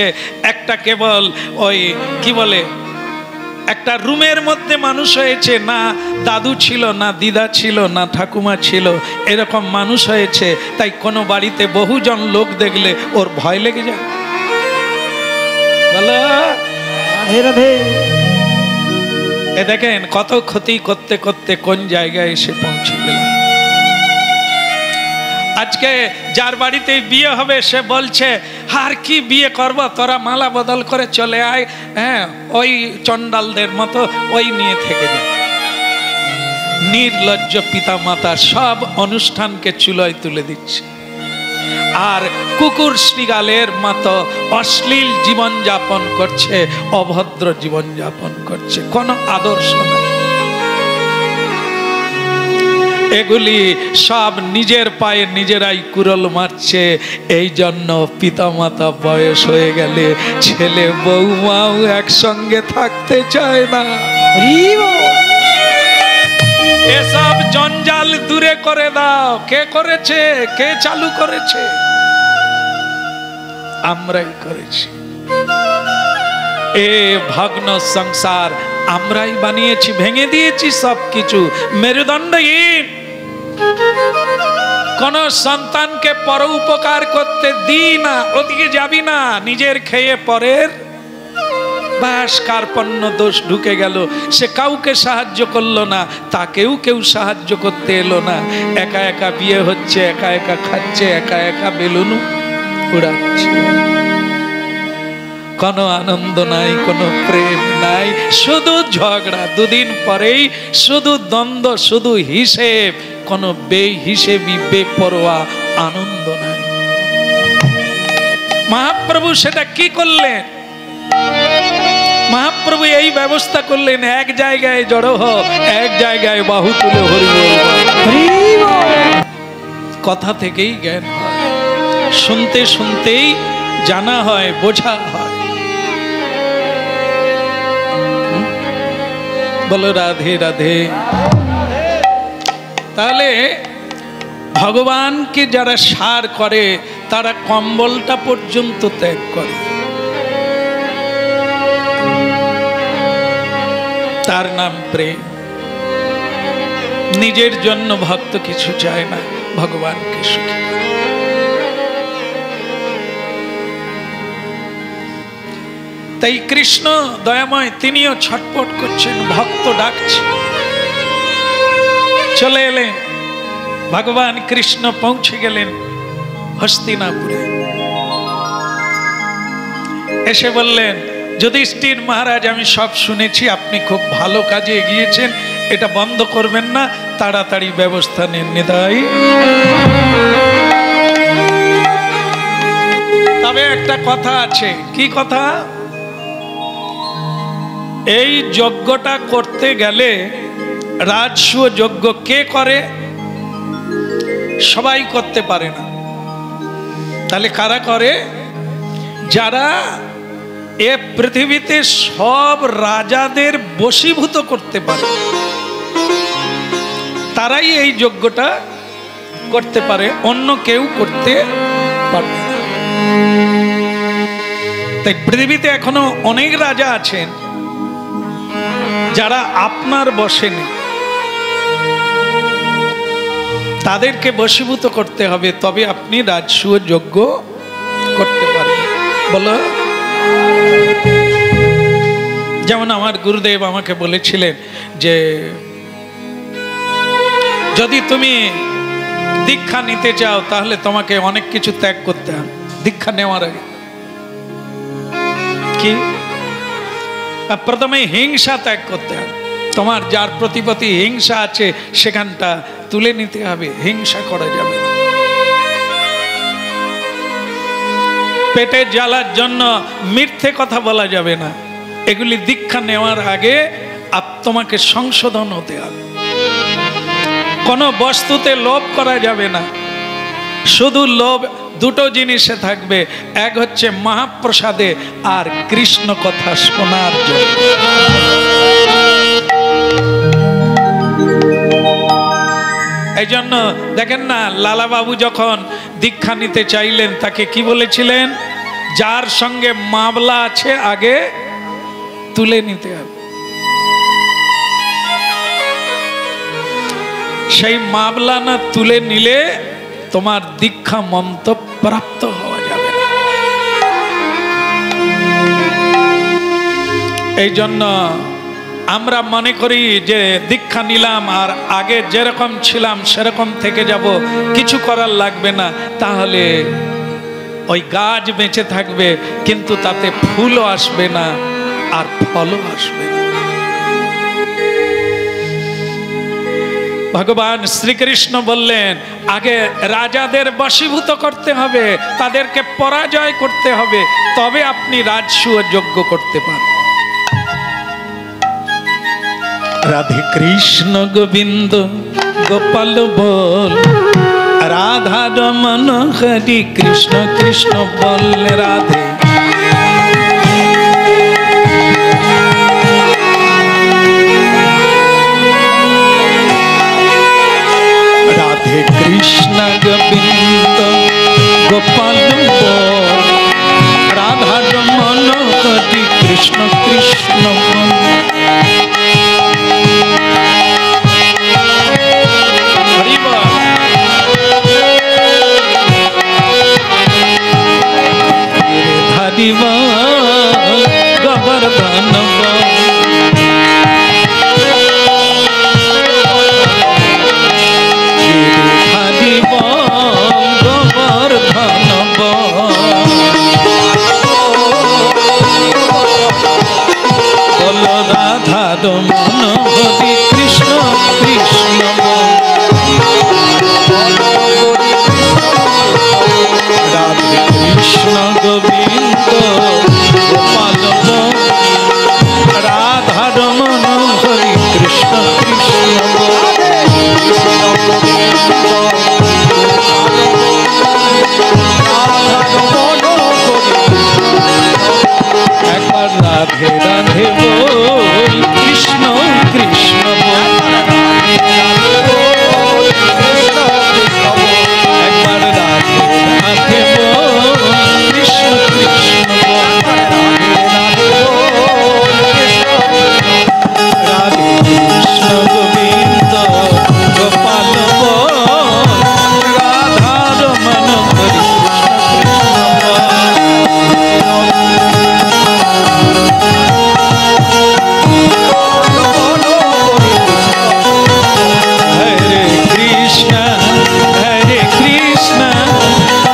একটা কেবল ওই কি বলে, একটা রুমের মধ্যে মানুষ হয়েছে, না দাদু ছিল, না দিদা ছিল, না ঠাকুমা ছিল, এরকম মানুষ হয়েছে। তাই কোনো বাড়িতে বহুজন লোক দেখলে ওর ভয় লেগে যায়। বলো এ দেখেন কত ক্ষতি করতে করতে কোন জায়গায় এসে পৌঁছে গেল। আজকে যার বাড়িতে বিয়ে হবে সে বলছে আর কি বিয়ে করব, তোরা মালা বদল করে চলে আয়, হ্যাঁ ওই চন্ডালদের মতো ওই নিয়ে থেকে যা। নির্লজ্জ পিতা মাতা সব অনুষ্ঠানকে চুলোয় তুলে দিচ্ছে। আর কুকুর শৃগালের মতো অশ্লীল জীবন যাপন করছে, অভদ্র জীবন যাপন করছে, কোনো আদর্শ নাই। এগুলি সব নিজের পায়ে নিজেরাই কুড়োল মারছে। এই জন্য পিতামাতা বয়স হয়ে গেলে ছেলে বৌমাও একসঙ্গে থাকতে চায় না। এসব জঞ্জাল দূরে করে দাও। কে করেছে? কে চালু করেছে? আমরাই করেছি। এ ভগ্ন সংসার আমরাই বানিয়েছি, ভেঙে দিয়েছি সবকিছু। মেরুদণ্ডহীন কোন সন্তানকে পর উপকার করতে দিই না, ওদিকে যাবি না। নিজের খেয়ে পরের বাস, কার্পণ্য দোষ ঢুকে গেল। সে কাউকে সাহায্য করলো না, তাকেও কেউ সাহায্য করতে এলো না। একা একা বিয়ে হচ্ছে, একা একা খাচ্ছে, একা একা বেলুন উড়াচ্ছে। কোনো আনন্দ নাই, কোনো প্রেম নাই, শুধু ঝগড়া। দুদিন পরেই শুধু দ্বন্দ্ব, শুধু হিসেব, কোনো বেহিসেবি বেপরোয়া আনন্দ নাই। মহাপ্রভু সেটা কি করলেন? মহাপ্রভু এই ব্যবস্থা করলেন, এক জায়গায় জড়ো হ, এক জায়গায় বাহু তুলে হরি বল। কথা থেকেই জ্ঞান হয়, শুনতে শুনতেই জানা হয়, বোঝা হয়। বলো রাধে রাধে। তাহলে ভগবানকে যারা সার করে তারা কম্বলটা পর্যন্ত ত্যাগ করে। তার নাম প্রেম। নিজের জন্য ভক্ত কিছু চায় না, ভগবানকে সুখী করে। তাই কৃষ্ণ দয়াময় তিনিও ছটপট করছেন, ভক্ত ডাকছে। চলে এলেন, ভগবান কৃষ্ণ পৌঁছে গেলেন হস্তিনাপুরে। এসে বললেন, যুধিষ্ঠির মহারাজ, আমি সব শুনেছি, আপনি খুব ভালো কাজে এগিয়েছেন, এটা বন্ধ করবেন না, তাড়াতাড়ি ব্যবস্থা নেন। নিতাই। তবে একটা কথা আছে। কি কথা? এই যজ্ঞটা করতে গেলে রাজসূয় যজ্ঞ কে করে? সবাই করতে পারে না। তাহলে কারা করে? যারা এ পৃথিবীতে সব রাজাদের বশীভূত করতে পারে, তারাই এই যজ্ঞটা করতে পারে, অন্য কেউ করতে পারবে না। তাই পৃথিবীতে এখনো অনেক রাজা আছেন যারা আপনার বশে নেই। তাদেরকে বশীভূত করতে হবে, তবে আপনি রাজসূয় যজ্ঞ করতে পারবেন। বলো। যেমন আমার গুরুদেব আমাকে বলেছিলেন যে যদি তুমি দীক্ষা নিতে চাও তাহলে তোমাকে অনেক কিছু ত্যাগ করতে হবে দীক্ষা নেওয়ার আগে। কি? প্রথমে হিংসা ত্যাগ করতে হবে। তোমার যার প্রতি হিংসা আছে সেখানটা তুলে নিতে হবে, হিংসা করা যাবে না। পেটে জ্বালার জন্য মিথ্যে কথা বলা যাবে না। এগুলি দীক্ষা নেওয়ার আগে তোমাকে সংশোধন হতে হবে। কোনো বস্তুতে লোভ করা যাবে না। শুধু লোভ দুটো জিনিসে থাকবে, এক হচ্ছে মহাপ্রসাদে আর কৃষ্ণ কথা শোনার জন্য। এই জন্য দেখেন না, লালা বাবু যখন দীক্ষা নিতে চাইলেন তাকে কি বলেছিলেন? যার সঙ্গে মামলা আছে আগে তুলে নিতে হবে। সেই মামলা না তুলে নিলে তোমার দীক্ষা মন্ত্র প্রাপ্ত হওয়া যাবে না। এই জন্য আমরা মনে করি যে দীক্ষা নিলাম আর আগে যেরকম ছিলাম সেরকম থেকে যাব, কিছু করার লাগবে না। তাহলে ওই গাছ বেঁচে থাকবে, কিন্তু তাতে ফুলও আসবে না আর ফলও আসবে না। ভগবান শ্রীকৃষ্ণ বললেন আগে রাজাদের বশীভূত করতে হবে, তাদেরকে পরাজয় করতে হবে, তবে আপনি রাজসূয় যজ্ঞ করতে পারবেন। রাধে কৃষ্ণ গোবিন্দ গোপাল বল, রাধা রমন হরি কৃষ্ণ কৃষ্ণ বল রাধে। রাধে কৃষ্ণ গোবিন্দ গোপাল বল, রাধা রমন হরি কৃষ্ণ কৃষ্ণ বল। গোবর্ধন বল, রাধা রমন হরি কৃষ্ণ কৃষ্ণ বল। রাধে কৃষ্ণ গোবিন্দ গোপাল বল, রাধা রমন হরি কৃষ্ণ কৃষ্ণ বল। একবার রাধে রাধে বল, কৃষ্ণ কৃষ্ণ বল। একবার রাধে রাধে বল, কৃষ্ণ কৃষ্ণ বল। রাধে কৃষ্ণ গোবিন্দ গোপাল বল, রাধা রমন হরি কৃষ্ণ কৃষ্ণ বল। হরে কৃষ্ণ হরে কৃষ্ণ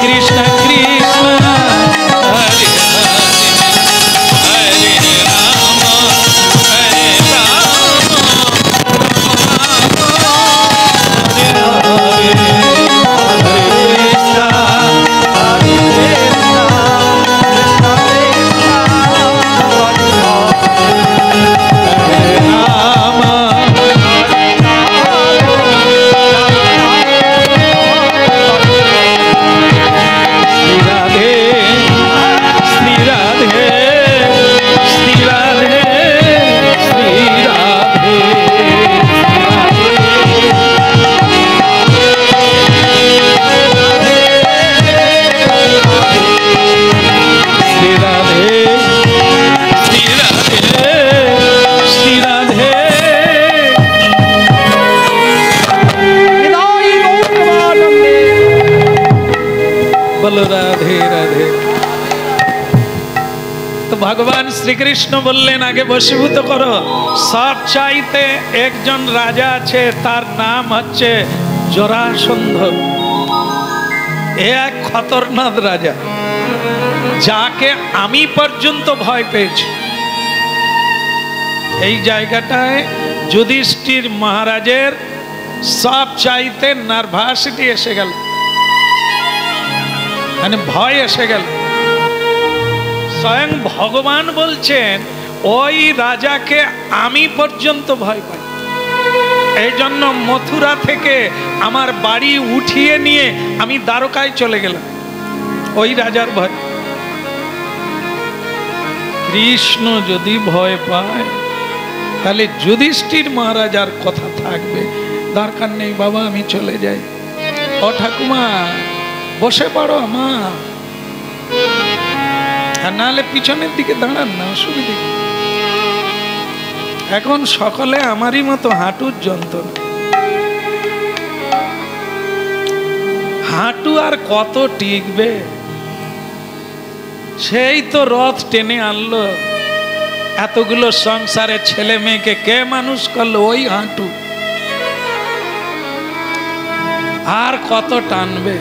কৃষ্ণ কৃষ্ণ হরে হরে, হরে রাম হরে রাম হরে হরে, হরে বলো রাধে রাধে। তো ভগবান শ্রীকৃষ্ণ বললেন আগে বশীভূত করো। সব চাইতে একজন রাজা আছে, তার নাম হচ্ছে জরাসন্ধ। এক খতরনাক রাজা, যাকে আমি পর্যন্ত ভয় পেয়েছি। এই জায়গাটায় যুধিষ্ঠির মহারাজের সব চাইতে নার্ভাসিটি এসে গেল, মানে ভয় এসে গেল। স্বয়ং ভগবান বলছেন ওই রাজাকে আমি পর্যন্ত ভয় পাই। এই জন্য মথুরা থেকে আমার বাড়ি উঠিয়ে নিয়ে আমি দ্বারকায় চলে গেলাম ওই রাজার ভয়। কৃষ্ণ যদি ভয় পায় তাহলে যুধিষ্ঠির মহারাজার কথা থাকবে, দরকার নেই বাবা আমি চলে যাই। ও ঠাকুমা বসে পড়ো আমার, আর নাহলে পিছনের দিকে দাঁড়ান না, অসুবিধে। এখন সকলে আমারই মতো হাঁটুর যন্ত্রণা। হাঁটু আর কত টিকবে? সেই তো রথ টেনে আনলো, এতগুলো সংসারে ছেলে মেয়েকে কে মানুষ করলো? ওই হাঁটু আর কত টানবে?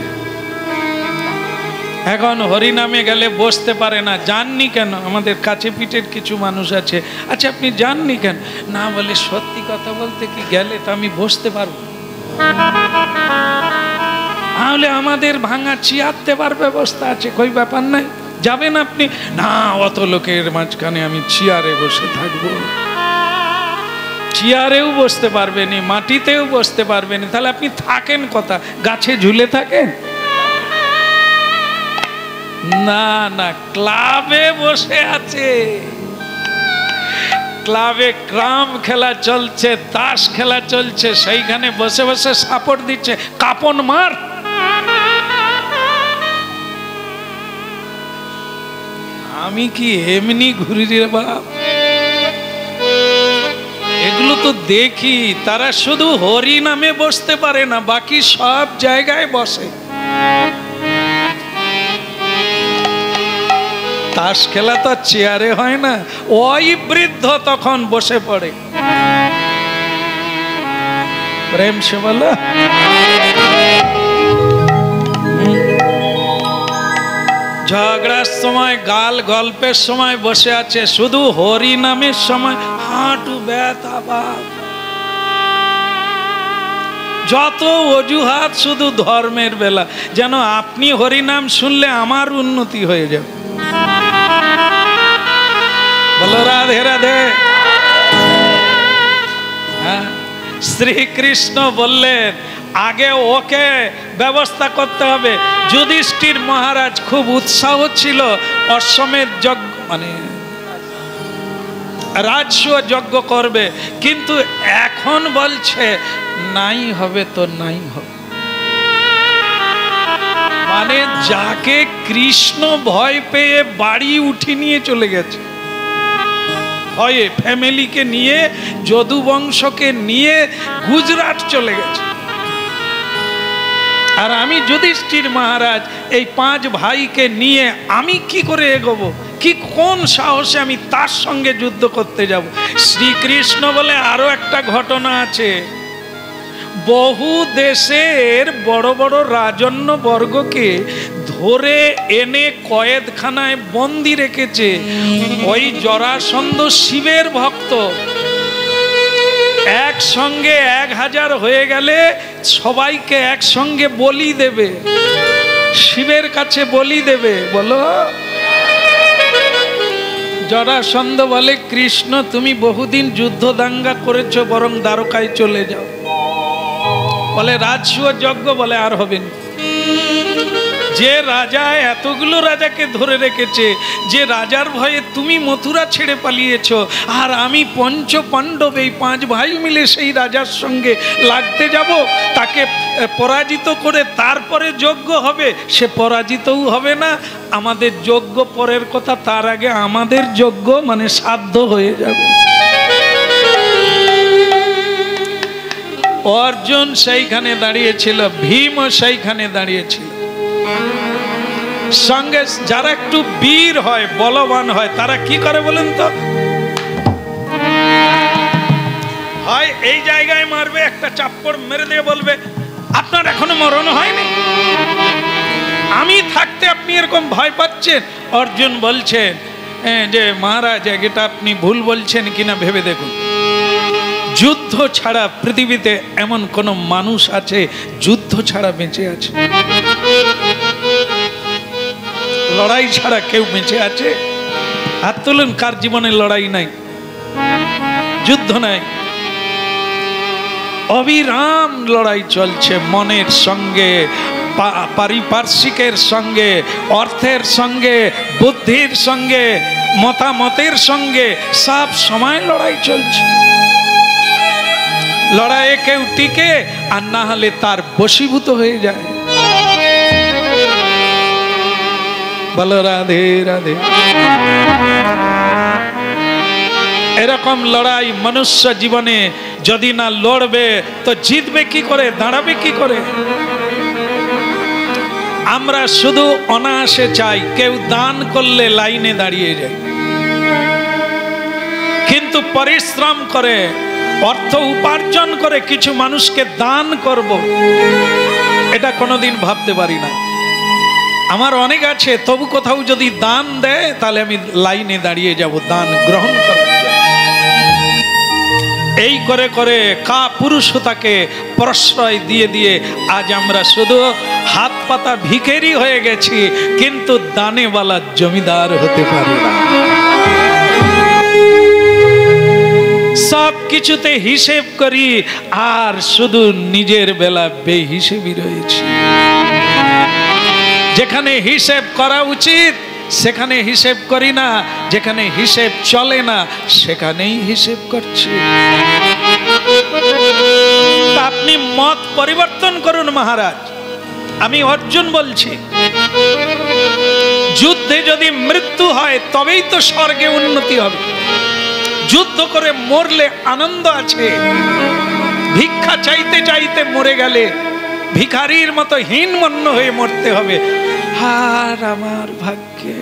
এখন হরিনামে গেলে বসতে পারে না। যাননি কেন? আমাদের কাছে পিঠের কিছু মানুষ আছে, আচ্ছা আপনি যাননি কেন? না বলে সত্যি কথা বলতে কি গেলে তো আমি বসতে পারবো। তাহলে আমাদের ভাঙা চেয়ার দেবার ব্যবস্থা আছে, কই ব্যাপার নাই, যাবেন আপনি? না, অত লোকের মাঝখানে আমি চেয়ারে বসে থাকবো। চেয়ারেও বসতে পারবেনি, মাটিতেও বসতে পারবেনি, তাহলে আপনি থাকেন কথা? গাছে ঝুলে থাকেন? না না, ক্লাবে বসে আছে। ক্লাবে ক্রাম খেলা চলছে, তাস খেলা চলছে, সেইখানে বসে বসে সাপোর্ট দিচ্ছে, কাপন মার। আমি কি এমনি ঘুরি রে বাপ? এগুলো তো দেখি, তারা শুধু হরি নামে বসতে পারে না, বাকি সব জায়গায় বসে। তাস খেলা তো চেয়ারে হয় না, ওই বৃদ্ধ তখন বসে পড়ে। প্রেম সে বলো। ঝগড়ার সময়, গাল গল্পের সময় বসে আছে, শুধু হরি নামের সময় হাঁটু ব্যথা বাপ। যত অজুহাত শুধু ধর্মের বেলা, যেন আপনি হরিনাম শুনলে আমার উন্নতি হয়ে যাবে। বলো রাধে রাধে। হ্যাঁ, শ্রীকৃষ্ণ বললেন আগে ওকে ব্যবস্থা করতে হবে। যুধিষ্ঠির মহারাজ খুব উৎসাহ ছিল অশ্বমেধ যজ্ঞ, মানে রাজস্ব যজ্ঞ করবে, কিন্তু এখন বলছে নাই হবে তো নাই হবে। মানে যাকে কৃষ্ণ ভয় পেয়ে বাড়ি উঠে নিয়ে চলে গেছে, ভয়ে ফ্যামিলিকে নিয়ে, যদু বংশকে নিয়ে গুজরাট চলে গেছে, আর আমি যুধিষ্ঠির মহারাজ এই 5 ভাইকে নিয়ে আমি কি করে এগোবো? কি কোন সাহসে আমি তার সঙ্গে যুদ্ধ করতে যাব? শ্রীকৃষ্ণ বলে আরো একটা ঘটনা আছে। বহু দেশের বড় বড় রাজন্য বর্গকে ধরে এনে কয়েদখানায় বন্দি রেখেছে। ওই জরাসন্ধ শিবের ভক্ত, একসঙ্গে 1000 হয়ে গেলে সবাইকে একসঙ্গে বলি দেবে, শিবের কাছে বলি দেবে। বলো। জরাসন্ধ বলে কৃষ্ণ তুমি বহুদিন যুদ্ধ দাঙ্গা করেছো, বরং দ্বারকায় চলে যাও। বলে রাজস্ব যজ্ঞ, বলে আর হবে না। যে রাজা এতগুলো রাজাকে ধরে রেখেছে, যে রাজার ভয়ে তুমি মথুরা ছেড়ে পালিয়েছো, আর আমি পঞ্চ পাণ্ডব এই 5 ভাই মিলে সেই রাজার সঙ্গে লাগতে যাব, তাকে পরাজিত করে তারপরে যজ্ঞ হবে, সে পরাজিতও হবে না। আমাদের যজ্ঞ পরের কথা, তার আগে আমাদের যজ্ঞ মানে সাধ্য হয়ে যাবে। অর্জুন সেইখানে দাঁড়িয়েছিল, ভীমও সেইখানে দাঁড়িয়েছিল। সঙ্গে যারা একটু বীর হয়, বলবান হয়, তারা কি করে বলেন তো? হয় এই জায়গায় মারবে, একটা চাপ্পড় মেরে দিয়ে বলবে আপনার এখনো মরণ হয়নি, আমি থাকতে আপনি এরকম ভয় পাচ্ছেন। অর্জুন বলছেন যে মহারাজ এটা আপনি ভুল বলছেন কিনা ভেবে দেখুন। যুদ্ধ ছাড়া পৃথিবীতে এমন কোন মানুষ আছে যুদ্ধ ছাড়া বেঁচে আছে? লড়াই ছাড়া কেউ বেঁচে আছে? হাত তুলুন কার জীবনে লড়াই নাই, যুদ্ধ নাই। অবিরাম লড়াই চলছে, মনের সঙ্গে, পারিপার্শ্বিকের সঙ্গে, অর্থের সঙ্গে, বুদ্ধির সঙ্গে, মতামতের সঙ্গে, সব সময় লড়াই চলছে। লড়াইয়ে কেউ টিকে, আর না হলে তার বশীভূত হয়ে যায়। বলো রাধে রাধে। এরকম লড়াই মনুষ্য জীবনে যদি না লড়বে তো জিতবে কি করে, দাঁড়াবে কি করে? আমরা শুধু অনায়াসে চাই কেউ দান করলে লাইনে দাঁড়িয়ে যায়, কিন্তু পরিশ্রম করে অর্থ উপার্জন করে কিছু মানুষকে দান করব, এটা কোনোদিন ভাবতে পারি না। আমার অনেক আছে, তবু কোথাও যদি দান দেয় তাহলে আমি লাইনে দাঁড়িয়ে যাব দান গ্রহণ করার জন্য। এই করে করে কাপুরুষতাকে প্রশ্রয় দিয়ে দিয়ে আজ আমরা শুধু হাত পাতা ভিখারি হয়ে গেছি, কিন্তু দানেওয়ালা জমিদার হতে পারি না। সব কিছুতে হিসেব করি আর শুধু নিজের বেলা বেহিসেবি রয়েছি। যেখানে হিসেব করা উচিত সেখানে হিসেব করি না, যেখানে হিসেব চলে না সেখানেই হিসেব করছি। আপনি মত পরিবর্তন করুন মহারাজ। আমি অর্জুন বলছি, যুদ্ধে যদি মৃত্যু হয় তবেই তো স্বর্গে উন্নতি হবে। যুদ্ধ করে মরলে আনন্দ আছে, ভিক্ষা চাইতে চাইতে মরে গেলে ভিখারির মতো হীনমন্য হয়ে মরতে হবে। আর আমার ভাগ্যে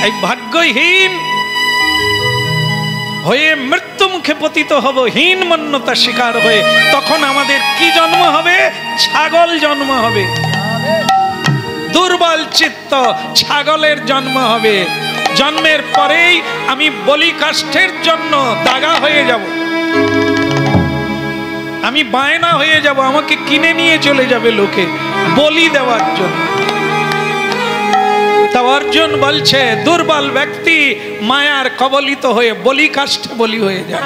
এই ভাগ্যহীন হয়ে মৃত্যু মুখে পতিত হব, হীনমন্যতার শিকার হয়ে। তখন আমাদের কি জন্ম হবে? ছাগল জন্ম হবে। দুর্বল চিত্ত ছাগলের জন্ম হবে। জন্মের পরেই আমি বলি কাষ্ঠের জন্য দাগা হয়ে যাব, আমি বায়না হয়ে যাব, আমাকে কিনে নিয়ে চলে যাবে লোকে বলি দেওয়ার জন্য। তা অর্জুন বলছে দুর্বল ব্যক্তি মায়ার কবলিত হয়ে বলি কাষ্ঠে বলি হয়ে যায়।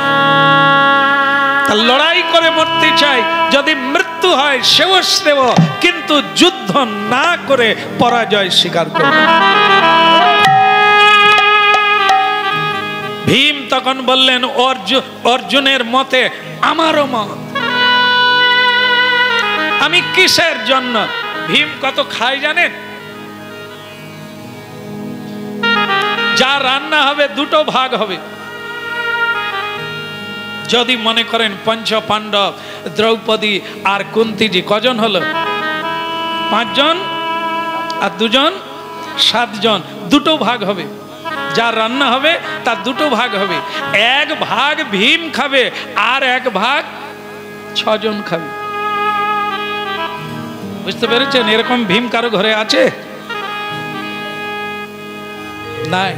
তা লড়াই করে মরতে চাই, যদি মৃত্যু হয় সেও শ্রেয়, কিন্তু যুদ্ধ না করে পরাজয় স্বীকার করব। ভীম তখন বললেন অর্জুনের মতে আমারও মত। আমি কিসের জন্য? ভীম কত খায় জানেন? যা রান্না হবে দুটো ভাগ হবে। যদি মনে করেন পঞ্চ পাণ্ডব, দ্রৌপদী আর কুন্তিজি কজন হলো? 5 জন আর 2 জন 7 জন, দুটো ভাগ হবে। যা রান্না হবে তার দুটো ভাগ হবে। 1 ভাগ ভীম খাবে আর 1 ভাগ 6 জন খাবে। বুঝতে পেরেছেন? এরকম ভীম কারো ঘরে আছে? নাই।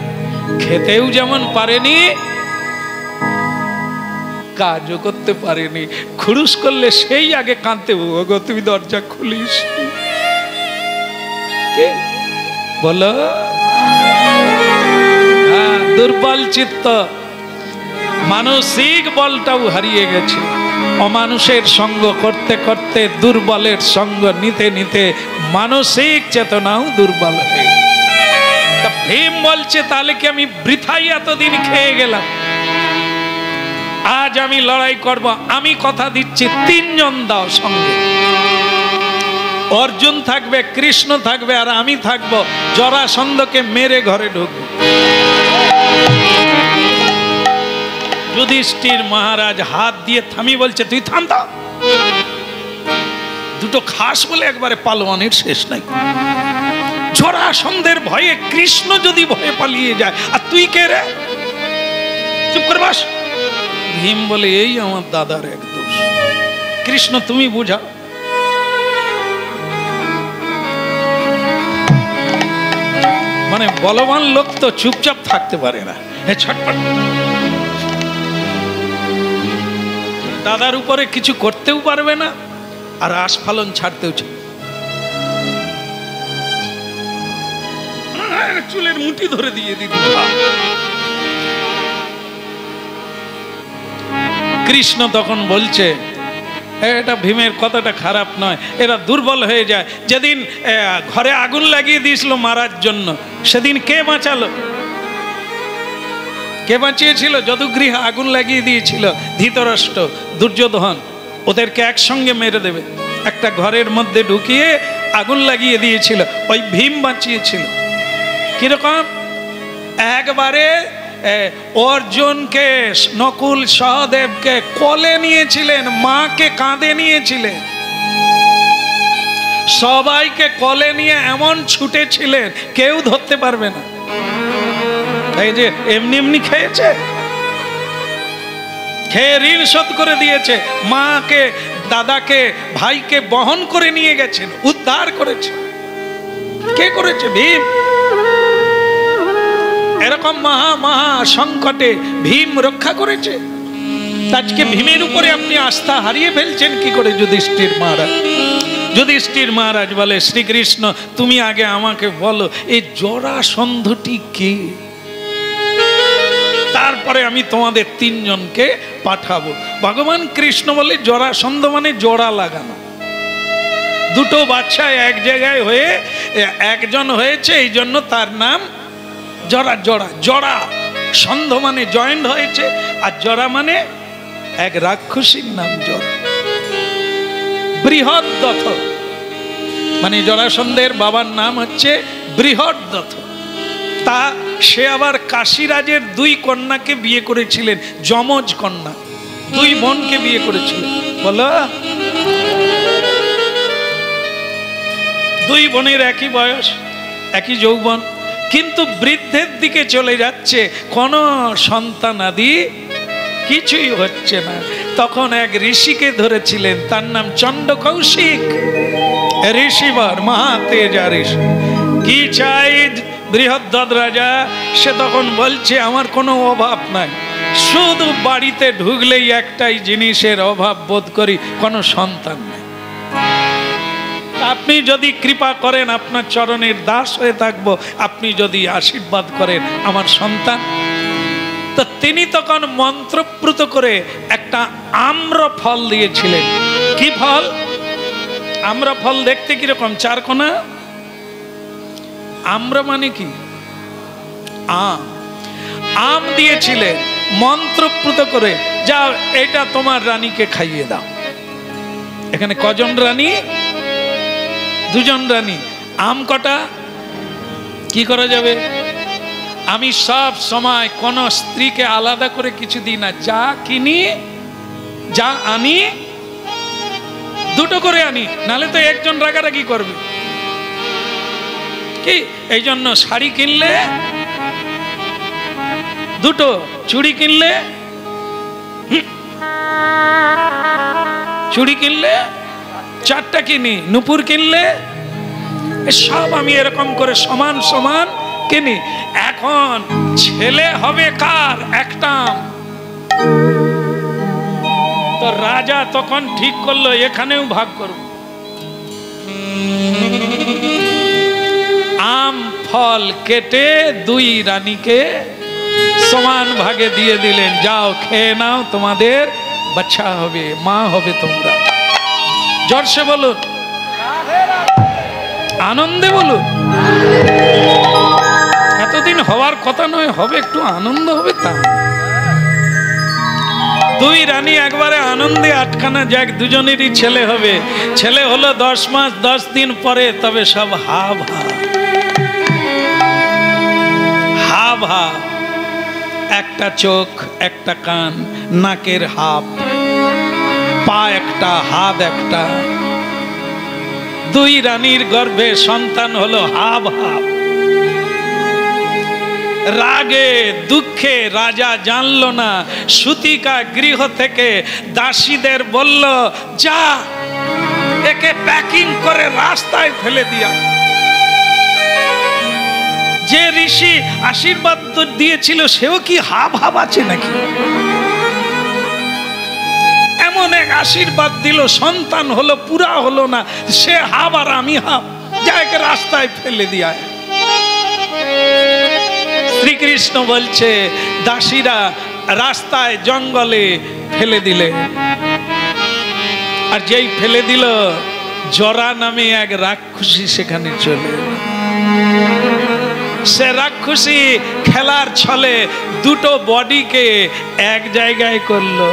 খেতেও যেমন পারেনি, কাজও করতে পারেনি। খুরুস করলে সেই আগে কাঁদতে, ওগো তুমি দরজা খুলিস। বলো, দুর্বল চিত্ত, মানসিক বলটাও হারিয়ে গেছে। অমানুষের সঙ্গ করতে করতে, দুর্বলের সঙ্গ নিতে নিতে মানসিক চেতনাও দুর্বল হয়ে। ভীম বলছে তাহলে কি আমি বৃথাই এতদিন খেয়ে গেলাম? আজ আমি লড়াই করব। আমি কথা দিচ্ছি 3 জন দাও সঙ্গে। অর্জুন থাকবে, কৃষ্ণ থাকবে, আর আমি থাকবো। জরাসন্ধকে মেরে ঘরে ঢুকবো। যুধিষ্ঠির মহারাজ হাত দিয়ে থামি বলছে তুই থাম। দাও দুটো খাস বলে একবারে পালোয়ানের শেষ নাই। জরাসন্ধের ভয়ে কৃষ্ণ যদি ভয়ে পালিয়ে যায়, আর তুই কে রে? চুপ করে বস। ভীম বলে এই আমার দাদার এক দোষ। কৃষ্ণ তুমি বুঝাও। মানে বলবান লোক তো চুপচাপ থাকতে পারে না, ছটপট। দাদার উপরে কিছু করতেও পারবে না, আর আস্ফালন ছাড়তেও চুলের মুঠি ধরে দিয়ে দিত। কৃষ্ণ তখন বলছে এটা ভীমের কথাটা খারাপ নয়, এরা দুর্বল হয়ে যায়। যেদিন ঘরে আগুন লাগিয়ে দিয়েছিল মারার জন্য, সেদিন কে বাঁচালো? কে বাঁচিয়েছিল? যদুগৃহে আগুন লাগিয়ে দিয়েছিল ধৃতরাষ্ট্র, দুর্যোধন। ওদেরকে একসঙ্গে মেরে দেবে, একটা ঘরের মধ্যে ঢুকিয়ে আগুন লাগিয়ে দিয়েছিল। ওই ভীম বাঁচিয়েছিল। কিরকম? একবারে অর্জুনকে, নকুল সহদেবকে কোলে নিয়েছিলেন, মাকে কাঁধে নিয়েছিলেন, সবাইকে কোলে নিয়ে এমন ছুটেছিলেন কেউ ধরতে পারবে না। এই যে এমনি এমনি খেয়েছে, খেয়ে ঋণ শোধ করে দিয়েছে। মাকে, দাদাকে, ভাইকে বহন করে নিয়ে গেছেন, উদ্ধার করেছে। কে করেছে? ভীম। এরকম এরকম মহা সংকটে ভীম রক্ষা করেছে। আজকে ভীমের উপরে আপনি আস্থা হারিয়ে ফেলছেন কি করে? যুধিষ্ঠির মহারাজ, যুধিষ্ঠির মহারাজ বলে, শ্রীকৃষ্ণ তুমি আগে আমাকে বলো এই জরাসন্ধটি কে, তারপরে আমি তোমাদের তিনজনকে পাঠাবো। ভগবান কৃষ্ণ বলে জরাসন্ধ মানে জোড়া লাগানো, দুটো বাচ্চা এক জায়গায় হয়ে একজন হয়েছে, এই জন্য তার নাম জরা। জরা জরা সন্ধ মানে জয়েন্ট হয়েছে, আর জরা মানে এক রাক্ষসীর নাম জরা। বৃহদ্রথ মানে জরাসন্ধের বাবার নাম হচ্ছে বৃহদ্রথ। তা সে আবার কাশীরাজের দুই কন্যাকে বিয়ে করেছিলেন, যমজ কন্যা, দুই বোনকে বিয়ে করেছিলেন। বলো, দুই বোনের একই বয়স, একই যৌবন, কিন্তু বৃদ্ধের দিকে চলে যাচ্ছে, কোনো সন্তানাদি কিছুই হচ্ছে না। তখন এক ঋষিকে ধরেছিলেন, তার নাম চন্ড কৌশিক ঋষিবর, মহাতেজা ঋষি। কি চাই বৃহদ্রথ রাজা? সে তখন বলছে আমার কোনো অভাব নাই, শুধু বাড়িতে ঢুকলেই একটাই জিনিসের অভাব বোধ করি, কোনো সন্তান নেই। আপনি যদি কৃপা করেন আপনার চরণের দাস হয়ে থাকবো, আপনি যদি আশীর্বাদ করেন আমার সন্তান। তো তিনি তখন মন্ত্রপ্রুত করে একটা আম্র ফল দিয়েছিলেন। কি ফল? আম্র ফল দেখতে কিরকম, চারকোনা। আম্র মানে কি? আম দিয়েছিলেন মন্ত্রপ্রুত করে, যাও এটা তোমার রানীকে খাইয়ে দাও। এখানে কজন রানী? দুজন রানী। আম কটা? কি করা যাবে? আমি সব সময় কোন স্ত্রীকে আলাদা করে কিছু দিই না, যা কিনি যা আনি দুটো করে আনি, নালে তো একজন রাগারাগি করবে। কি এই জন্য শাড়ি কিনলে দুটো, চুড়ি কিনলে চারটা কিনি, নুপুর কিনলে সব আমি এরকম করে সমান সমান কিনি। এখন ছেলে হবে কার? একটা। তো রাজা তখন ঠিক করলো এখানেও ভাগ করব। আম ফল কেটে দুই রানীকে সমান ভাগে দিয়ে দিলেন, যাও খেয়ে নাও, তোমাদের বাচ্চা হবে, মা হবে তোমরা। জোরসে বলুন, আনন্দে বলুন। এতদিন হওয়ার কথা নয়, হবে একটু আনন্দ হবে। তা দুই রানী একবারে আনন্দে আটকানা যাক, দুজনেরই ছেলে হবে। ছেলে হলো 10 মাস 10 দিন পরে, তবে সব হা ভা, একটা চোখ, একটা কান, নাকের হাফ, পা একটা, হাত একটা। দুই রানীর গর্ভে সন্তান হলো হাব। রাগে দুঃখে রাজা জানলো না। সুতিকা গৃহ থেকে দাসীদের বলল, যা একে প্যাকিং করে রাস্তায় ফেলে দিয়া। যে ঋষি আশীর্বাদ দিয়েছিল সেও কি হাব আছে নাকি? এমন এক আশীর্বাদ দিল, সন্তান হলো, পুরা হলো না, সে হাব আর আমি হাব, যা একে রাস্তায় ফেলে দিয়া। শ্রীকৃষ্ণ বলছে দাসীরা রাস্তায় জঙ্গলে ফেলে দিলে, আর যেই ফেলে দিল, জরা নামে এক রাক্ষসী সেখানে চলে। সে রাক্ষসী খেলার ছলে দুটো বডিকে এক জায়গায় করলো,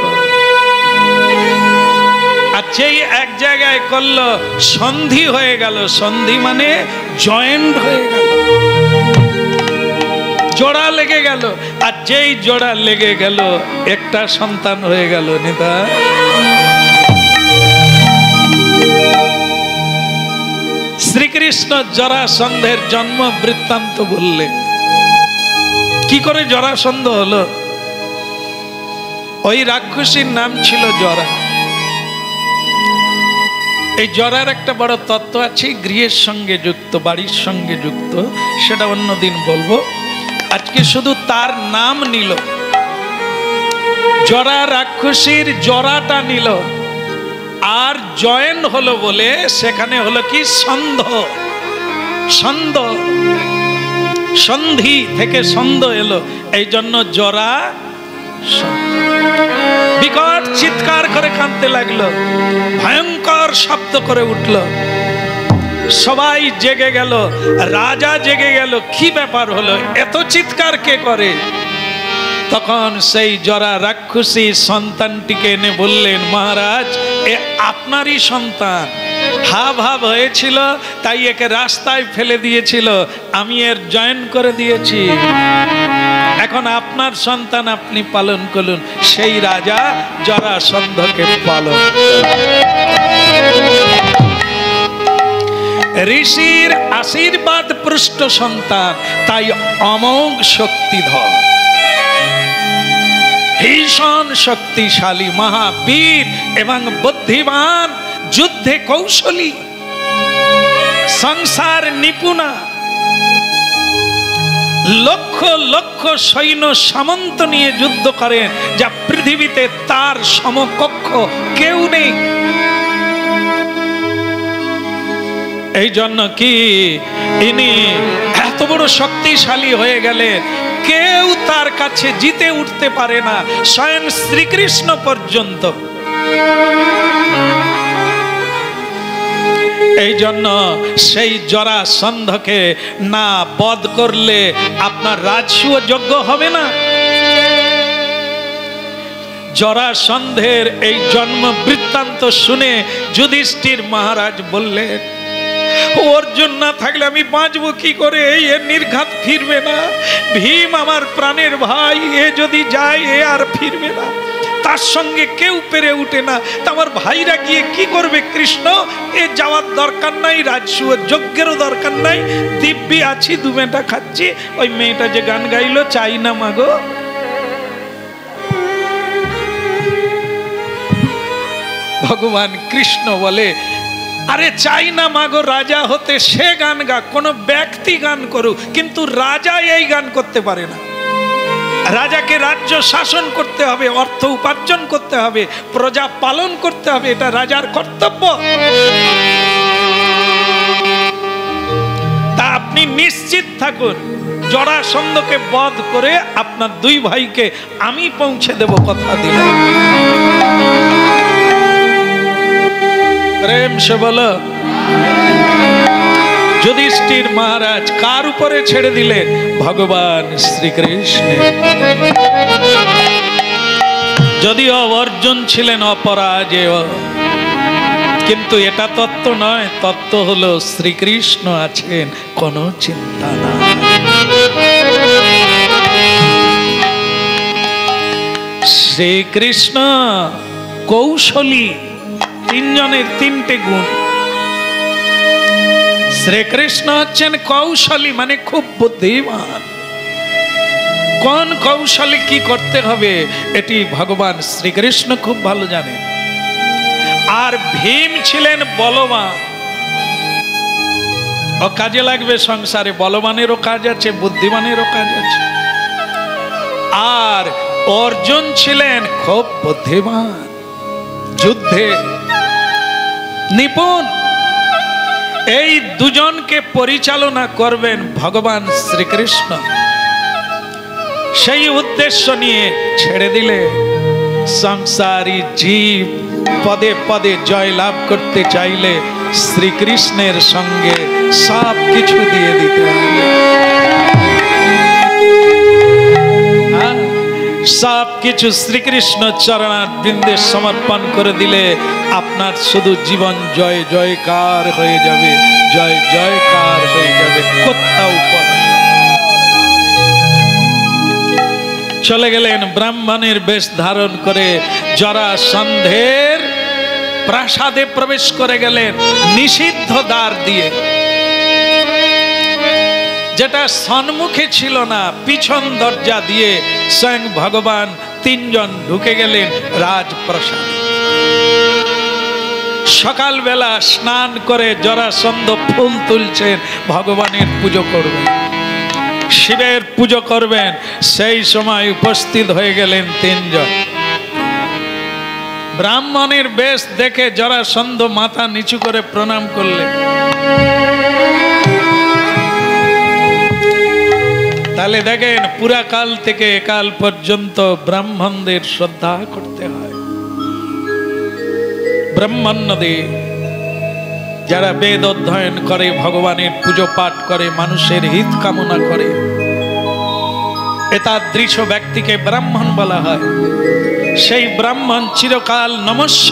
আর যেই এক জায়গায় করলো সন্ধি হয়ে গেল। সন্ধি মানে জয়েন্ট হয়ে গেল, জোড়া লেগে গেল। আর যেই জোড়া লেগে গেল একটা সন্তান হয়ে গেল। নেতা শ্রীকৃষ্ণ জরাসন্ধের জন্ম বৃত্তান্ত বললেন। কি করে জরাসন্ধ হলো? ওই রাক্ষসীর নাম ছিল জরা। এই জরার একটা বড় তত্ত্ব আছে, গৃহের সঙ্গে যুক্ত, বাড়ির সঙ্গে যুক্ত, সেটা অন্যদিন বলবো। আজকে শুধু তার নাম নিল, জরা রাক্ষসীর জরাটা নিল, আর জয়েন হলো বলে সেখানে হলো কি সন্ধ, সন্ধ, সন্ধি থেকে সন্ধ এলো, এই জন্য জরা। বিকট চিৎকার করে কাঁদতে লাগলো, ভয়ঙ্কর শব্দ করে উঠল, সবাই জেগে গেল, রাজা জেগে গেল, কি ব্যাপার হলো, এত চিৎকার কে করে? তখন সেই জরা রাক্ষসী সন্তানটিকে এনে বললেন, মহারাজ এ আপনারই সন্তান, হাব হাব হয়েছিল তাই একে রাস্তায় ফেলে দিয়েছিল, আমি এর জয়েন করে দিয়েছি, এখন আপনার সন্তান আপনি পালন করুন। সেই রাজা জরাসন্ধকে পালন। ঋষির আশীর্বাদ পুষ্ট সন্তান, তাই অমোঘ শক্তিধর, ভীষণ শক্তিশালী, মহাবীর এবং বুদ্ধিমান, যুদ্ধে কৌশলী, সংসার নিপুণা, লক্ষ লক্ষ সৈন্য সামন্ত নিয়ে যুদ্ধ করেন, যা পৃথিবীতে তার সমকক্ষ কেউ নেই। এই জন্য কি ইনি এত বড় শক্তিশালী হয়ে গেলেন, কেউ তার কাছে জিতে উঠতে পারে না, স্বয়ং শ্রীকৃষ্ণ পর্যন্ত। এই জন্য সেই জরাসন্ধকে না বধ করলে আপনার রাজসূয় যজ্ঞ হবে না। জরাসন্ধের এই জন্ম বৃত্তান্ত শুনে যুধিষ্ঠির মহারাজ বললেন, অর্জুন না থাকলে আমি বাঁচবো কি করে, এই নির্ঘাত ফিরবে না, ভীম আমার প্রাণের ভাই, এ যদি যায় এ আর ফিরবে না, তার সঙ্গে কেউ পেরে উঠে না, তা আমার ভাইরা গিয়ে কি করবে? কৃষ্ণ এ যাওয়ার দরকার নাই, রাজসূয় যজ্ঞেরও দরকার নাই, দিব্যি আছি, দু মেয়েটা খাচ্ছি, ওই মেয়েটা যে গান গাইলো চাই না মাগো। ভগবান কৃষ্ণ বলে, আরে চাই না মাগো রাজা হতে, সে গান গা, কোন ব্যক্তি গান করুক, কিন্তু রাজা এই গান করতে পারে না। রাজাকে রাজ্য শাসন করতে হবে, অর্থ উপার্জন করতে হবে, প্রজা পালন করতে হবে, এটা রাজার কর্তব্য। তা আপনি নিশ্চিত থাকুন, জরাসন্ধকে বধ করে আপনার দুই ভাইকে আমি পৌঁছে দেব, কথা দিলাম। প্রেম সে বলো। যুধিষ্ঠির মহারাজ কার উপরে ছেড়ে দিলেন? ভগবান শ্রীকৃষ্ণ। যদিও অর্জুন ছিলেন অপরাজেয়, কিন্তু এটা তত্ত্ব নয়, তত্ত্ব হলো শ্রীকৃষ্ণ আছেন, কোনো চিন্তা না। শ্রীকৃষ্ণ কৌশলী, তিনজনের তিনটে গুণ। শ্রীকৃষ্ণ হচ্ছেন কৌশলী, মানে খুব বুদ্ধিমান। কোন কৌশলে কি করতে হবে এটি ভগবান শ্রীকৃষ্ণ খুব ভালো জানেন। আর ভীম ছিলেন বলবান, ও কাজে লাগবে সংসারে, বলবানেরও কাজ আছে, বুদ্ধিমানেরও কাজ আছে। আর অর্জুন ছিলেন খুব বুদ্ধিমান, যুদ্ধে নিপুণ। এই দুজনকে পরিচালনা করবেন ভগবান শ্রীকৃষ্ণ। সেই উদ্দেশ্য নিয়ে ছেড়ে দিলে সংসারী জীব পদে পদে জয় লাভ করতে চাইলে শ্রীকৃষ্ণের সঙ্গে সব কিছু দিয়ে দিতে হবে। সব কিছু শ্রীকৃষ্ণ চরণারবিন্দে সমর্পণ করে দিলে আপনার শুধু জীবন জয় জয়কার হয়ে যাবে, জয় জয়কার হয়ে যাবে, কোথাও পড়ে। চলে গেলেন ব্রাহ্মণের বেশ ধারণ করে, জরাসন্ধের প্রাসাদে প্রবেশ করে গেলেন নিষিদ্ধ দ্বার দিয়ে, যেটা সম্মুখে ছিল না, পিছন দরজা দিয়ে স্বয়ং ভগবান তিনজন ঢুকে গেলেন রাজপ্রাসাদে। সকালবেলা স্নান করে জরাসন্ধ ফুল তুলছেন, ভগবানের পুজো করবেন। শিবের পুজো করবেন, সেই সময় উপস্থিত হয়ে গেলেন তিনজন। ব্রাহ্মণের বেশ দেখে জরাসন্ধ মাথা নিচু করে প্রণাম করলেন। তাহলে দেখেন পুরাকাল থেকে একাল পর্যন্ত ব্রাহ্মণদের শ্রদ্ধা করতে হয়। ব্রাহ্মণ্যদে যারা বেদ অধ্যয়ন করে, ভগবানের পুজো পাঠ করে, মানুষের হিত কামনা করে, এতাদৃশ ব্যক্তিকে ব্রাহ্মণ বলা হয়। সেই ব্রাহ্মণ চিরকাল নমস্য,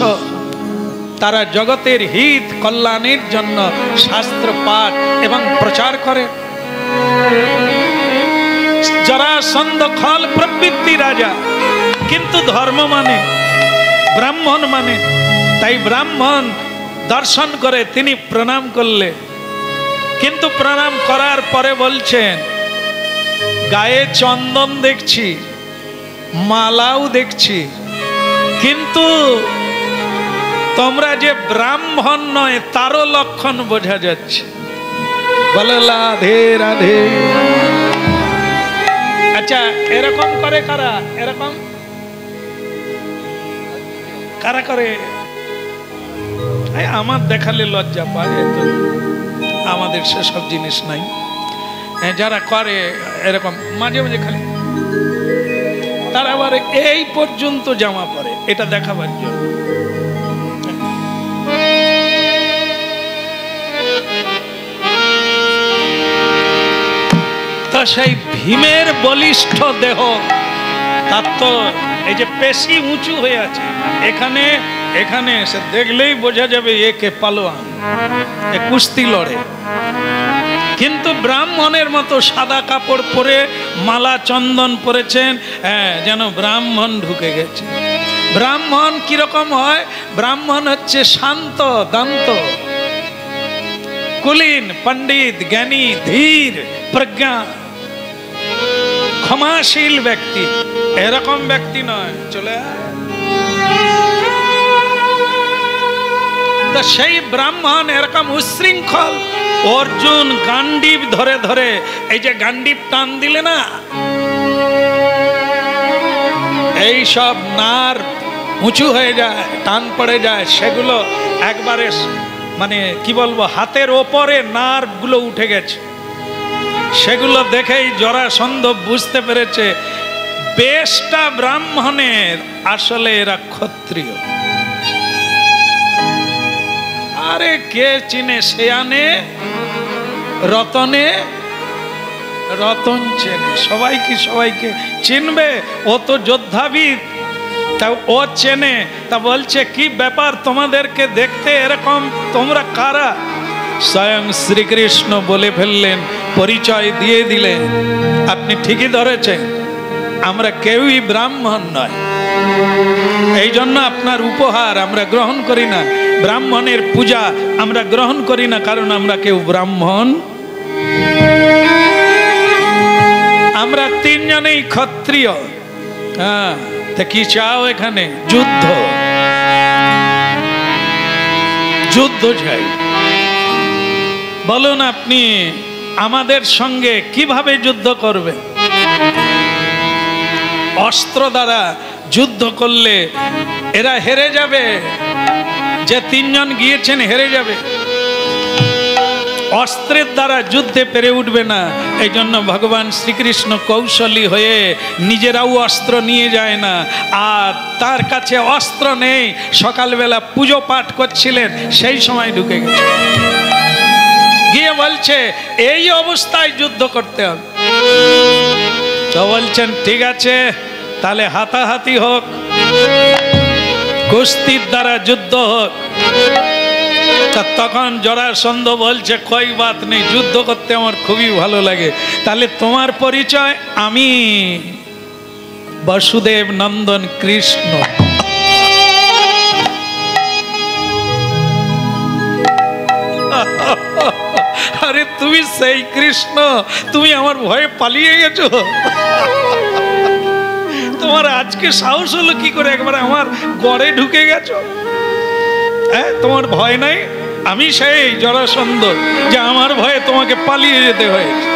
তারা জগতের হিত কল্যাণের জন্য শাস্ত্র পাঠ এবং প্রচার করে। জরাসন্ধ খল প্রবৃত্তি রাজা, কিন্তু ধর্ম মানে, ব্রাহ্মণ মানে। তাই ব্রাহ্মণ দর্শন করে তিনি প্রণাম করলেন, কিন্তু প্রণাম করার পরে বলছেন, গায়ে চন্দন দেখছি, মালাও দেখছি, কিন্তু তোমরা যে ব্রাহ্মণ নয় তারও লক্ষণ বোঝা যাচ্ছে। বলে রাধে রাধে। আচ্ছা, এরকম করে কারা? এরকম কারা করে? আমার দেখালে লজ্জা পায়, তো আমাদের সেসব জিনিস নাই। যারা করে এরকম মাঝে মাঝে খালি, তারা আবার এই পর্যন্ত জামা পরে, এটা দেখাবার জন্য। তো সেই ভীমের বলিষ্ঠ দেহ, তার তো এই যে পেশি উঁচু হয়ে আছে, এখানে এখানে সে দেখলেই বোঝা যাবে একে পালোয়ান, এ কুস্তি লড়ে। কিন্তু ব্রাহ্মণের মতো সাদা কাপড় পরে মালা চন্দন পরেছেন, যেন ব্রাহ্মণ ঢুকে গেছে। ব্রাহ্মণ কিরকম হয়? ব্রাহ্মণ হচ্ছে শান্ত দান্ত, কুলীন, পণ্ডিত, জ্ঞানী, ধীর, প্রজ্ঞা, ক্ষমাশীল ব্যক্তি। এরকম ব্যক্তি নয়। চলে তো সেই ব্রাহ্মণ এরকম উশৃঙ্খল। অর্জুন গান্ডীব ধরে ধরে, এই যে গান্ডীব টান দিলে না, এই সব নার উঁচু হয়ে যায়, টান পড়ে যায়, সেগুলো একবারে মানে কি বলবো, হাতের ওপরে নার্ভ গুলো উঠে গেছে। সেগুলো দেখেই জরাসন্ধ বুঝতে পেরেছে বেশটা ব্রাহ্মণের, আসলে এরা ক্ষত্রিয়। আরে কে চিনে শেয়ানে রতনে, রতন চেনে। সবাই কি সবাইকে চিনবে? ও তো যোদ্ধাবিদ, তা ও চেনে। তা বলছে, কি ব্যাপার তোমাদেরকে দেখতে এরকম, তোমরা কারা? স্বয়ং শ্রীকৃষ্ণ বলে ফেললেন, পরিচয় দিয়ে দিলেন, আপনি ঠিকই ধরেছেন, আমরা কেউই ব্রাহ্মণ নয়। এই জন্য আপনার উপহার আমরা গ্রহণ করি না, ব্রাহ্মণের পূজা আমরা গ্রহণ করি না, কারণ আমরা কেউ ব্রাহ্মণ। আমরা তিনজনেই ক্ষত্রিয়। হ্যাঁ, তা কি চাও এখানে? যুদ্ধ, যুদ্ধ চাই। বলুন আপনি আমাদের সঙ্গে কিভাবে যুদ্ধ করবে? অস্ত্র দ্বারা যুদ্ধ করলে এরা হেরে যাবে, যে তিনজন গিয়েছেন হেরে যাবে। অস্ত্রের দ্বারা যুদ্ধে পেরে উঠবে না। এই জন্য ভগবান শ্রীকৃষ্ণ কৌশলী হয়ে নিজেরাও অস্ত্র নিয়ে যায় না, আর তার কাছে অস্ত্র নেই। সকালবেলা পুজো পাঠ করছিলেন, সেই সময় ঢুকে গেছে, গিয়ে বলছে এই অবস্থায় যুদ্ধ করতে হবে। তো বলছেন ঠিক আছে, তাহলে হাতাহাতি হোক, কুস্তির দ্বারা যুদ্ধ হোক। তখন জরাসন্ধ বলছে, কই বাত নেই, যুদ্ধ করতে আমার খুবই ভালো লাগে। তাহলে তোমার পরিচয়? আমি বসুদেব নন্দন কৃষ্ণ। আরে তুমি সেই কৃষ্ণ, তুমি আমার ভয়ে পালিয়ে গেছো। তোমার আজকে সাহস হলো কি করে, একবার আমার গড়ে ঢুকে গেছো? হ্যাঁ, তোমার ভয় নাই? আমি সেই জরাসন্ধ, যে আমার ভয়ে তোমাকে পালিয়ে যেতে হয়েছে।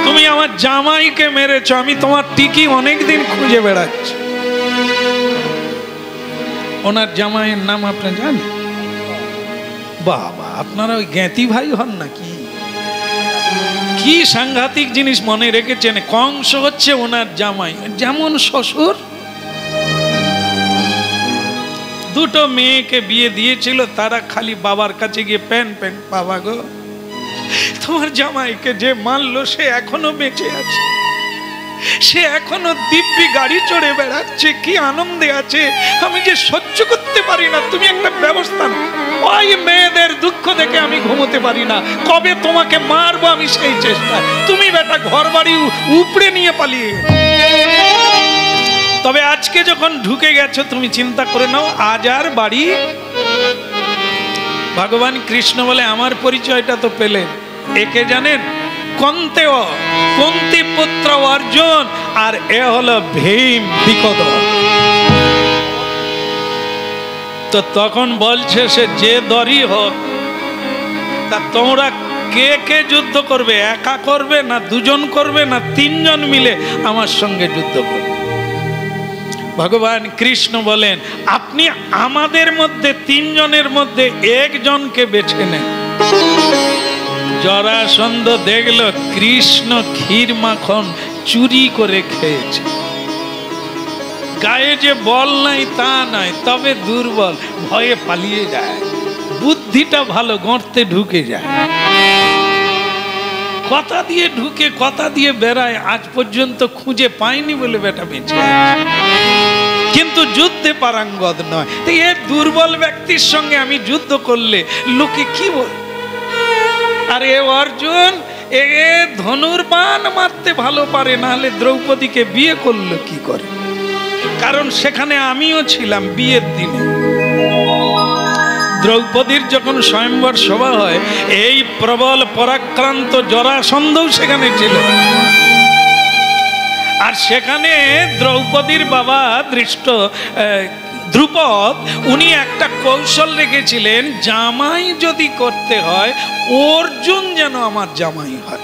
তুমি আমার জামাইকে মেরেছ, আমি তোমার টিকি অনেকদিন খুঁজে বেড়াচ্ছি। ওনার জামাইয়ের নাম আপনি জানেন? বাবা, আপনারা ওই জ্ঞাতি ভাই হন নাকি? কি সাংঘাতিক জিনিস মনে রেখেছেন। কংস হচ্ছে ওনার জামাই, যেমন শ্বশুর। দুটো মেয়েকে বিয়ে দিয়েছিল, তারা খালি বাবার কাছে গিয়ে প্যান প্যান, বাবা গো তোমার জামাইকে যে মারলো সে এখনো বেঁচে আছে, সে এখনো দিব্যি গাড়ি চড়ে বেড়াচ্ছে, কি আনন্দে আছে, আমি যে সহ্য করতে পারি না। তুমি একটা ব্যবস্থা নাও। ওই মেয়েদের দুঃখ দেখে আমি ঘুমোতে পারি না, কবে তোমাকে মারবো আমি সেই চেষ্টা। তুমি বেটা ঘর বাড়ি উপড়ে নিয়ে পালিয়ে। তবে আজকে যখন ঢুকে গেছো তুমি চিন্তা করে নাও, আজ আর বাড়ি। ভগবান কৃষ্ণ বলে আমার পরিচয়টা তো পেলেন, একে জানেন? কন্তেয়, কুন্তি পুত্র অর্জুন, আর এ হলো ভীম বিকট। তো তখন বলছে সে যে দরই হোক, তা তোমরা কে কে যুদ্ধ করবে? একা করবে না দুজন করবে না তিনজন মিলে আমার সঙ্গে যুদ্ধ করবে? ভগবান কৃষ্ণ বলেন আপনি আমাদের মধ্যে তিনজনের মধ্যে একজনকে বেছে নেন। জরাসন্ধ দেখল কৃষ্ণ ক্ষীর মাখন চুরি করে খেয়েছে। গায়ে যে বল নাই তা নাই, তবে দুর্বল, ভয়ে পালিয়ে যায়। বুদ্ধিটা ভালো, গর্তে ঢুকে যায়। কথা দিয়ে ঢুকে কথা দিয়ে বেড়ায়, আজ পর্যন্ত খুঁজে পায়নি বলে বেটা বেঁচে আছে, কিন্তু যুদ্ধে পারাঙ্গত নয়। তো এ দুর্বল ব্যক্তির সঙ্গে আমি যুদ্ধ করলে লোকে কি বল? আর এ অর্জুন এ ধনুর্বাণ মারতে ভালো পারে, না হলে দ্রৌপদীকে বিয়ে করলো কি করে? কারণ সেখানে আমিও ছিলাম বিয়ের দিনে। দ্রৌপদীর যখন স্বয়ংবর সভা হয়, এই প্রবল পরাক্রান্ত জরাসন্ধও সেখানে ছিল। আর সেখানে দ্রৌপদীর বাবা দ্রুপদ উনি একটা কৌশল রেখেছিলেন, জামাই যদি করতে হয় অর্জুন যেন আমার জামাই হয়।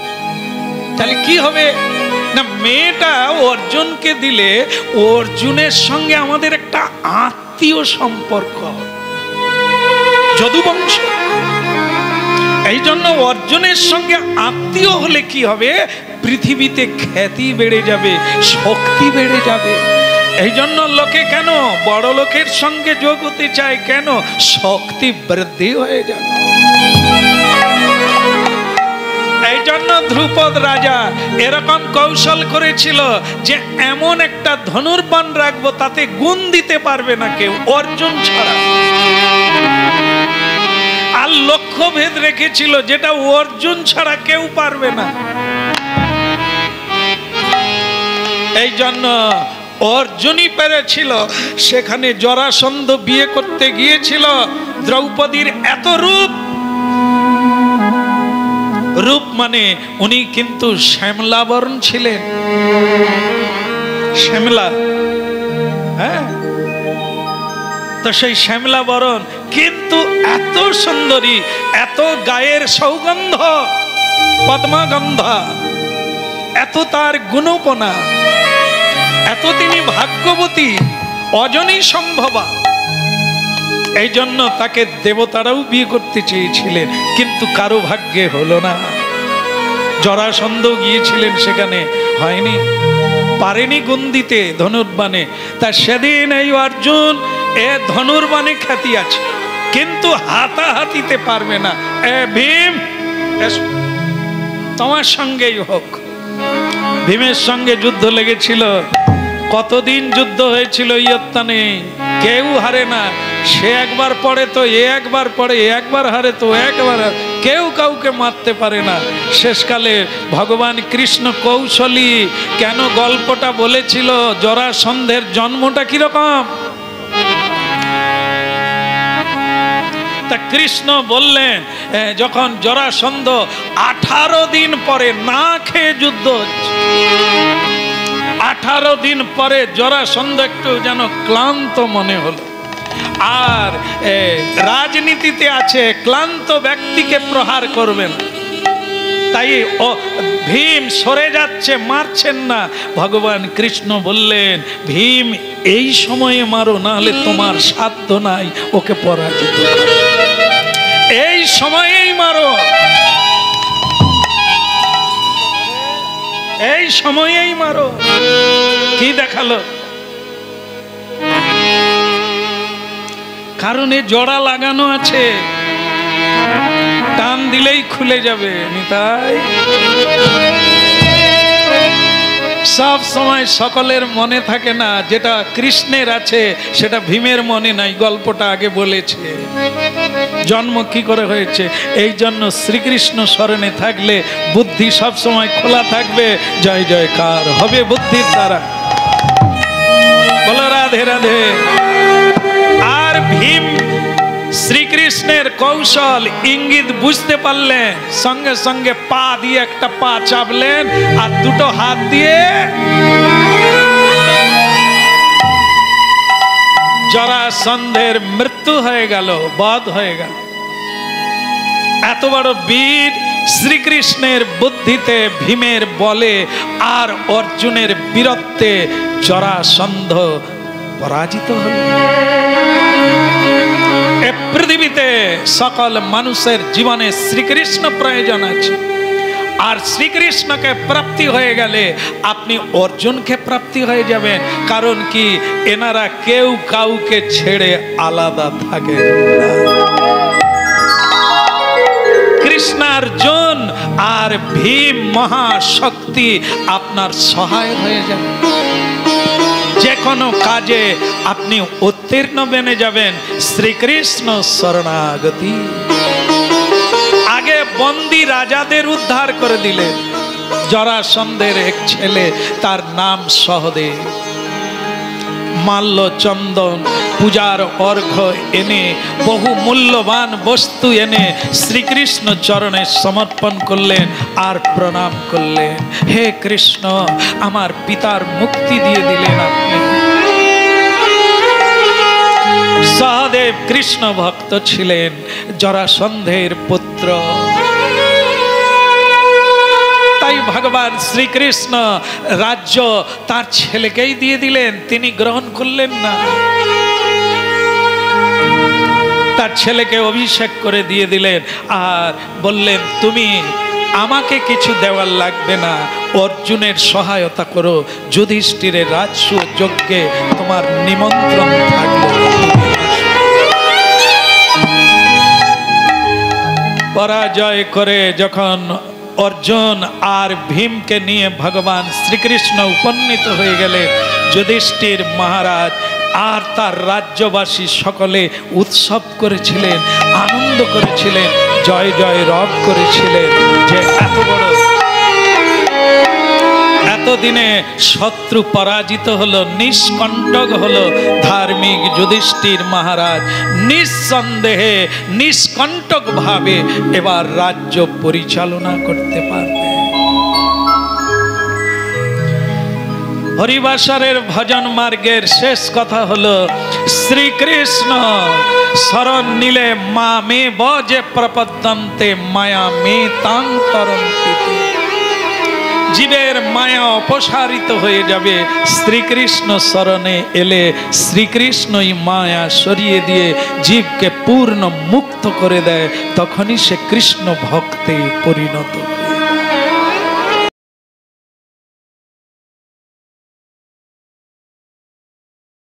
তাহলে কি হবে না, মেয়েটা অর্জুনকে দিলে অর্জুনের সঙ্গে আমাদের একটা আত্মীয় সম্পর্ক, যদুবংশ। এই জন্য অর্জুনের সঙ্গে আত্মীয় হলে কি হবে, পৃথিবীতে খ্যাতি বেড়ে যাবে, শক্তি বেড়ে যাবে। এই জন্য লোকে কেন বড় লোকের সঙ্গে যোগ হতে চায়, কেন? শক্তি বৃদ্ধি হয়ে যাবে। এই জন্য ধ্রুপদ রাজা এরকম কৌশল করেছিল যে এমন একটা ধনুর্বাণ রাখবো তাতে গুণ দিতে পারবে না কেউ, অর্জুন ছাড়া। আর লক্ষ্যভেদ রেখেছিল যেটা অর্জুন ছাড়া কেউ পারবে না। এই জন্য অর্জুনই পেরেছিল। সেখানে জরাসন্ধ বিয়ে করতে গিয়েছিল, দ্রৌপদীর এত রূপ, রূপ মানে উনি কিন্তু শ্যামলাবরণ ছিলেন, শ্যামলা। হ্যাঁ, তো সেই শ্যামলাবরণ, কিন্তু এত সুন্দরী, এত গায়ের সৌগন্ধ পদ্মাগন্ধা, এত তার গুণপনা, এত তিনি ভাগ্যবতী, অজনী সম্ভবা। এই জন্য তাকে দেবতারাও বিয়ে করতে চেয়েছিলেন, কিন্তু কারো ভাগ্যে হলো না। জরাসন্ধ গিয়েছিলেন সেখানে, হয়নি, পারেনি গুণ দিতে ধনুর্বাণে। তা সেদিন এই অর্জুন এ ধনুর্বাণে খ্যাতি আছে, কিন্তু হাতাহাতিতে পারবে না। এ ভীম, তোমার সঙ্গেই হোক। ভীমের সঙ্গে যুদ্ধ লেগেছিল, কতদিন যুদ্ধ হয়েছিল ইয়ত্তানে, কেউ হারে না। সে একবার পড়ে তো এ একবার পড়ে, একবার হারে তো একবার, কেউ কাউকে মারতে পারে না। শেষকালে ভগবান কৃষ্ণ কৌশলী কেন গল্পটা বলেছিল, জরাসন্ধের জন্মটা কিরকম, তা কৃষ্ণ বললেন যখন জরাসন্ধ 18 দিন পরে না খেয়ে যুদ্ধ হচ্ছে, 18 দিন পরে জরাসন্ধ একটু যেন ক্লান্ত মনে হলো। আর রাজনীতিতে আছে ক্লান্ত ব্যক্তিকে প্রহার করবেন। তাই ও ভীম সরে যাচ্ছে, মারছেন না। ভগবান কৃষ্ণ বললেন, ভীম এই সময়ে মারো, না হলে তোমার সাধ্য নাই ওকে পরাজিত করার। এই সময়েই মারো, এই সময়েই মারো। কি দেখালো? কারণ এ জোড়া লাগানো আছে, টান দিলেই খুলে যাবে। নিতাই সব সময় সকলের মনে থাকে না, যেটা কৃষ্ণের আছে সেটা ভীমের মনে নাই। গল্পটা আগে বলেছে, জন্ম কি করে হয়েছে। এই জন্য শ্রীকৃষ্ণ স্মরণে থাকলে বুদ্ধি সব সময় খোলা থাকবে, জয় জয়কার হবে বুদ্ধির দ্বারা। বলো রাধে রাধে। আর ভীম শ্রীকৃষ্ণের কৌশল ইঙ্গিত বুঝতে পারলেন, সঙ্গে সঙ্গে পা দিয়ে একটা পা চাপলেন আর দুটো হাত দিয়ে জরাসন্ধের মৃত্যু হয়ে গেল, বধ হয়ে গেল। এত বড় বীর শ্রীকৃষ্ণের বুদ্ধিতে, ভীমের বলে আর অর্জুনের বীরত্বে জরাসন্ধ পরাজিত হল। এ পৃথিবীতে সকল মানুষের জীবনে শ্রীকৃষ্ণ প্রয়োজন আছে। আর শ্রীকৃষ্ণকে প্রাপ্তি হয়ে গেলে আপনি অর্জুনকে প্রাপ্তি হয়ে যাবেন। কারণ কি, এনারা কেউ কাউকে ছেড়ে আলাদা থাকে না। কৃষ্ণার্জুন আর ভীম মহাশক্তি আপনার সহায় হয়ে যাবে। যে কোনো কাজে আপনি উত্তীর্ণ বেনে যাবেন। শ্রীকৃষ্ণ শরণাগতি। আগে বন্দী রাজাদের উদ্ধার করে দিলেন। জরাসন্ধের এক ছেলে, তার নাম সহদেব, মাল্য চন্দন পূজার অর্ঘ্য এনে, বহু মূল্যবান বস্তু এনে শ্রীকৃষ্ণ চরণে সমর্পণ করলেন আর প্রণাম করলেন। হে কৃষ্ণ, আমার পিতার মুক্তি দিয়ে দিলেন আপনি। সহদেব কৃষ্ণ ভক্ত ছিলেন, জরাসন্ধের পুত্র। তাই ভগবান শ্রীকৃষ্ণ রাজ্য তার ছেলেকেই দিয়ে দিলেন, তিনি গ্রহণ করলেন না। তার ছেলেকে অভিষেক করে দিয়ে দিলেন আর বললেন, তুমি আমাকে কিছু দেওয়ার লাগবে না, অর্জুনের সহায়তা করো। যুধিষ্ঠিরের রাজসূ যজ্ঞে তোমার নিমন্ত্রণ থাকবে। পরাজয় করে যখন অর্জুন আর ভীমকে নিয়ে ভগবান শ্রীকৃষ্ণ উপনীত হয়ে গেলে, যুধিষ্ঠির মহারাজ আর তার রাজ্যবাসী সকলে উৎসব করেছিলেন, আনন্দ করেছিলেন, জয় জয় রব করেছিলেন যে এত বড়, এতদিনে শত্রু পরাজিত হলো, নিষ্কণ্টক হলো। ধার্মিক যুধিষ্ঠির মহারাজ নিঃসন্দেহে নিষ্কণ্টক ভাবে এবার রাজ্য পরিচালনা করতে পারবে। হরিবাসরের ভজন মার্গের শেষ কথা হলো, শ্রীকৃষ্ণ শরণ নিলে মা মে বজে প্রপদ্যন্তে মায়া মে তাং তরন্তি। জীবের মায়া অপসারিত হয়ে যাবে। শ্রীকৃষ্ণ শরণে এলে শ্রীকৃষ্ণই মায়া সরিয়ে দিয়ে জীবকে পূর্ণ মুক্ত করে দেয়। তখনই সে কৃষ্ণ ভক্তে পরিণত হয়।